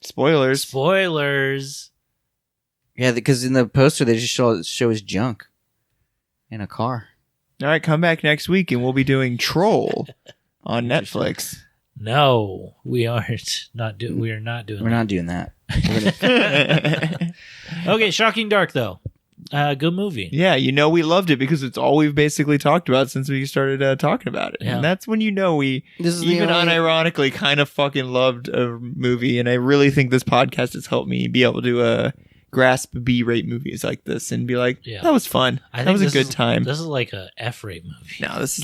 Spoilers. Spoilers. Yeah, because in the poster they just show his junk in a car. All right, come back next week and we'll be doing Troll on Netflix. No, we aren't. We are not doing We're that. not doing that. We're gonna- Okay, Shocking Dark, though. Good movie. Yeah, you know we loved it because it's all we've basically talked about since we started talking about it. Yeah. And that's when you know we This is the even only- unironically kind of fucking loved a movie. And I really think this podcast has helped me be able to grasp B-rate movies like this and be like, Yeah. that was fun. I That think was a this good is- time. This is like a F-rate movie. No, this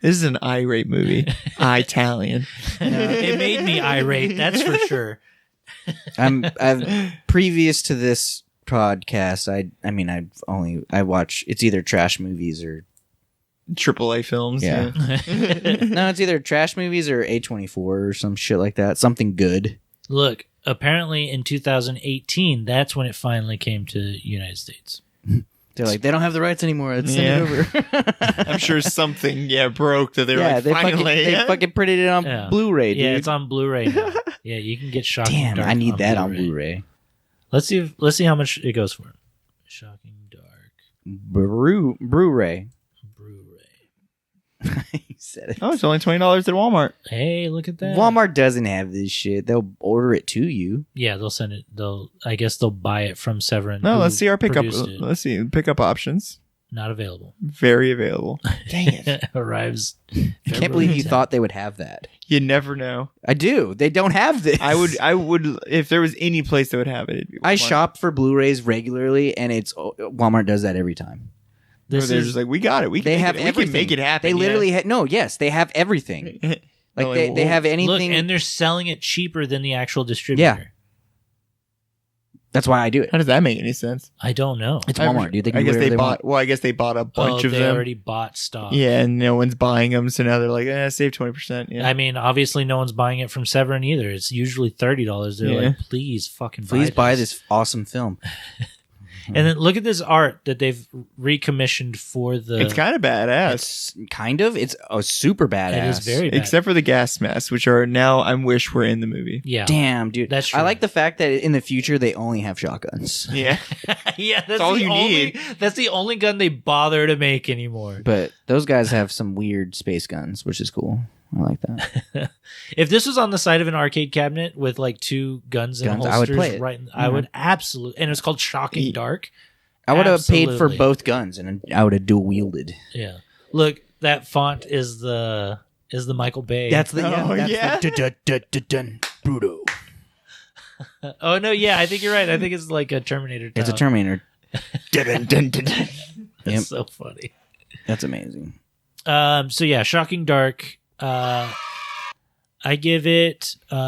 is an I-rate movie. Italian. It made me irate, that's for sure. I've previous to this podcast, I watch it's either trash movies or AAA films. Yeah. no, it's either trash movies or A24 or some shit like that. Something good. Look, apparently in 2018, that's when it finally came to the United States. They're like, they don't have the rights anymore. Let's send Yeah. it over. I'm sure something broke that they were like, they finally. fucking printed it on Yeah. Blu-ray, dude. Yeah, it's on Blu-ray now. Yeah, you can get Shocking Damn, Dark I need on that on Blu-ray. Blu-ray. Let's see how much it goes for. Shocking Dark Blu-ray. Blu-ray. He said it. Oh, it's only $20 at Walmart. Hey, look at that. Walmart doesn't have this shit. They'll order it to you. Yeah, they'll send it. I guess they'll buy it from Severin. No, who let's see our pickup. produced it. Let's see pickup options. Not available. Very available. Dang it! Arrives. I can't believe you thought they would have that. You never know. I do. They don't have this. I would, if there was any place that would have it. It'd be I Walmart. shop for Blu-rays regularly, and it's Walmart does that every time. Or they're just like, we got it. We can They make have it. We everything. can make it happen. They literally yes, they have everything. Like they have anything. Look, and they're selling it cheaper than the actual distributor. That's why I do it. How does that make any sense? I don't know. It's Walmart, dude. They can I do guess whatever they bought. want. Well, I guess they bought a bunch of they them. already bought stock. Yeah, and no one's buying them, so now they're like, save 20%. Yeah. I mean, obviously, no one's buying it from Severin either. It's usually $30. They're Yeah. like, please fucking Please buy this awesome film. And then look at this art that they've recommissioned for the. It's kind of badass. It's kind of. It's a super badass. It is very bad. Except for the gas masks, which are now I wish were in the movie. Yeah. Damn, dude. That's true. I like the fact that in the future they only have shotguns. Yeah. Yeah, that's all the you only, need. That's the only gun they bother to make anymore. But those guys have some weird space guns, which is cool. I like that. If this was on the side of an arcade cabinet with like two guns and Guns, I would holsters, play it. right? I would absolutely. And it's called Shocking Dark. I would have paid for Absolutely. both guns, and I would have dual wielded. Yeah. Look, that font is the Michael Bay. That's the Oh, that's yeah? the Bruto. Oh no, yeah, I think you're right. I think it's like a Terminator. It's a town. Terminator. That's Yep. so funny. That's amazing. So yeah, Shocking Dark. I give it 10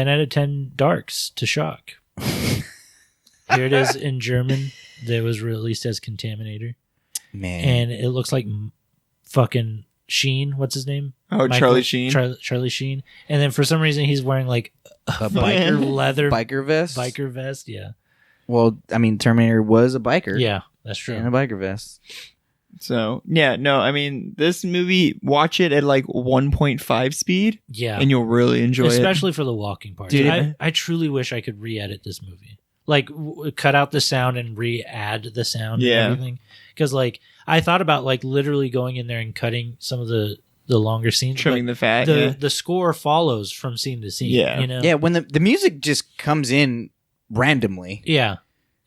out of 10 darks to shock. Here it is in German. That was released as Contaminator, Man. and it looks like fucking Sheen. What's his name? Oh, Charlie Sheen. Charlie Sheen. And then for some reason he's wearing like A biker leather biker vest. biker vest. Yeah, Well, I mean, Terminator was a biker. yeah, that's true. And a biker vest. So, yeah, no, I mean, this movie, watch it at like 1.5 speed, Yeah, and you'll really enjoy it. especially for the walking part. Dude, I truly wish I could re-edit this movie. Like, cut out the sound and re-add the sound Yeah. and everything. Because, like, I thought about, like, literally going in there and cutting some of the longer scenes. Trimming but the fat. the score follows from scene to scene. Yeah. You know? Yeah, when the music just comes in randomly. Yeah.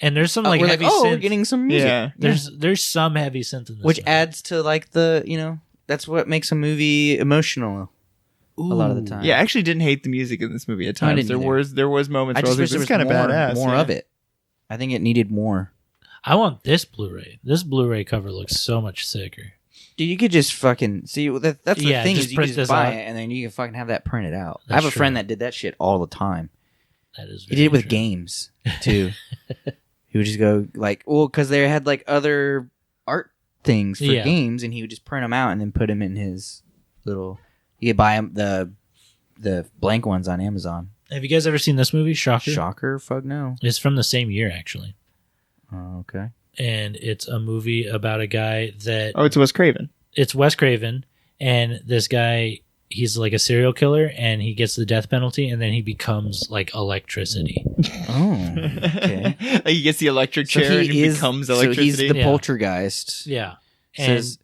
And there's some, like, we're heavy like, oh, synth. we're getting some music. Yeah. There's some heavy synth in this Which movie. adds to, like, the, what makes a movie emotional. A lot of the time. Yeah, I actually didn't hate the music in this movie at No, I times. didn't There was moments I where I just was wish like, there this was is kind of badass. more of it. I think it needed more. I want this Blu-ray. This Blu-ray cover looks so much sicker. Dude, you could just fucking see. That's the thing just is you print just this buy out. it and then you can fucking have that printed out. I That's have a friend true. that did that shit all the time. That is. He did it with games too. He would just go like, because they had like other art things for games, and he would just print them out and then put them in his little. You could buy them the blank ones on Amazon. Have you guys ever seen this movie, Shocker? Shocker? Fuck no. It's from the same year, actually. Oh, okay. And it's a movie about a guy that... Oh, it's Wes Craven. It's Wes Craven, and this guy, he's like a serial killer, and he gets the death penalty, and then he becomes like electricity. Oh, okay. Like he gets the electric chair and he becomes electricity. So he's the poltergeist. Yeah. Says,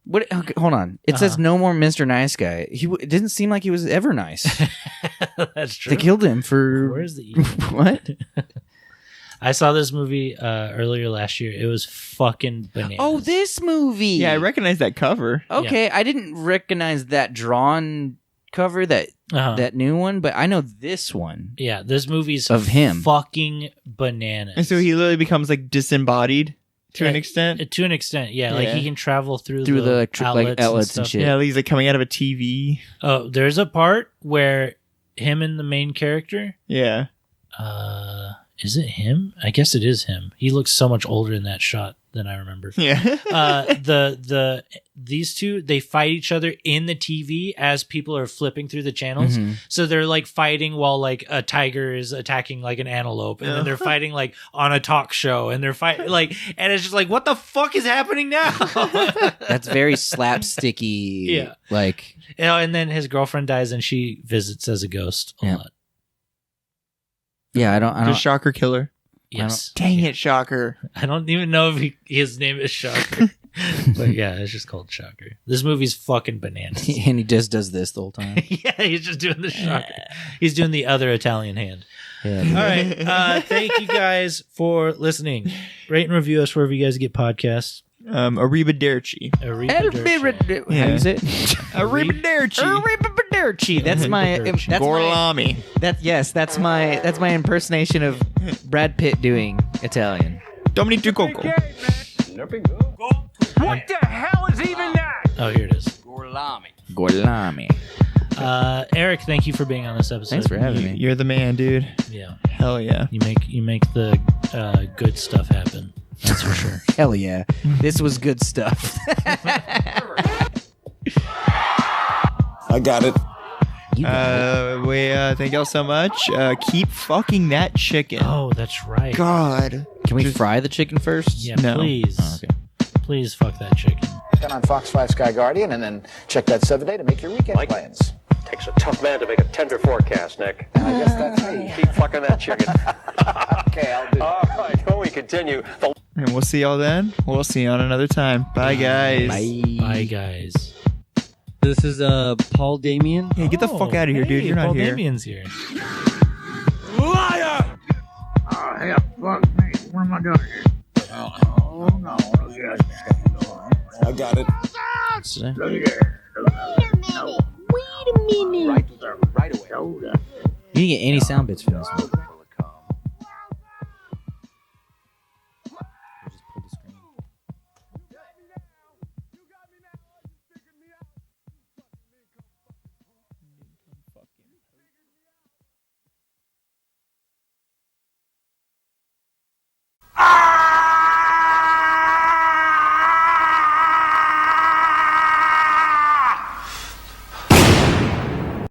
what? Okay, hold on. It says no more Mr. Nice Guy. It didn't seem like he was ever nice. That's true. They killed him for... Where's the evil? What? I saw this movie earlier last year. It was fucking bananas. Oh, this movie. Yeah, I recognize that cover. Okay, I didn't recognize that drawn cover, that new one, but I know this one. Yeah, this movie's of him. Fucking bananas. And so he literally becomes like disembodied to an extent. To an extent, yeah. Like he can travel through the the electric outlets and shit. Yeah, he's like coming out of a TV. Oh, there's a part where him and the main character. Yeah. Is it him? I guess it is him. He looks so much older in that shot than I remember. Yeah. These two, they fight each other in the TV as people are flipping through the channels. Mhm. So they're like fighting while like a tiger is attacking like an antelope, and then they're fighting like on a talk show, and they're fighting like, and it's just like, what the fuck is happening now? That's very slapsticky. Yeah. Like, and then his girlfriend dies, and she visits as a ghost a lot. Yeah, I don't. Just Shocker Killer. Yes. Dang it, Shocker. I don't even know if his name is Shocker. But yeah, it's just called Shocker. This movie's fucking bananas. And he just does this the whole time. Yeah, he's just doing the Shocker. He's doing the other Italian hand. Yeah. All right. Thank you guys for listening. Rate and review us wherever you guys get podcasts. Arrivederci. How is it? Arrivederci. Arrivederci. That's my. That's Gorlami. That's my impersonation of Brad Pitt doing Italian. Dominic Coco. What the hell is even that? Oh, here it is. Gorlami. Eric, thank you for being on this episode. Thanks for having me. You're the man, dude. Yeah. Hell yeah. You make the good stuff happen. That's for sure. Hell yeah. This was good stuff. I got it. Thank y'all so much. Keep fucking that chicken. Oh, that's right. God. Can we fry the chicken first? Yeah, No. please. Oh, okay. Please fuck that chicken. Turn on Fox 5 Sky Guardian and then check that 7-day to make your weekend plans. Takes a tough man to make a tender forecast, Nick. I guess that's me. Keep fucking that chicken. Okay, I'll do it. All right, when we continue, the And we'll see y'all then. We'll see you on another time. Bye, guys. Bye, guys. This is Paul Damien. Yeah, get the fuck out of here, dude. You're not Paul here. Damien's here. Liar! Oh, yeah, fuck me. What am I doing here? Oh, no. Yes. I got it. Look at there. No. Wait a minute. Right away. You can get any sound bits from this one.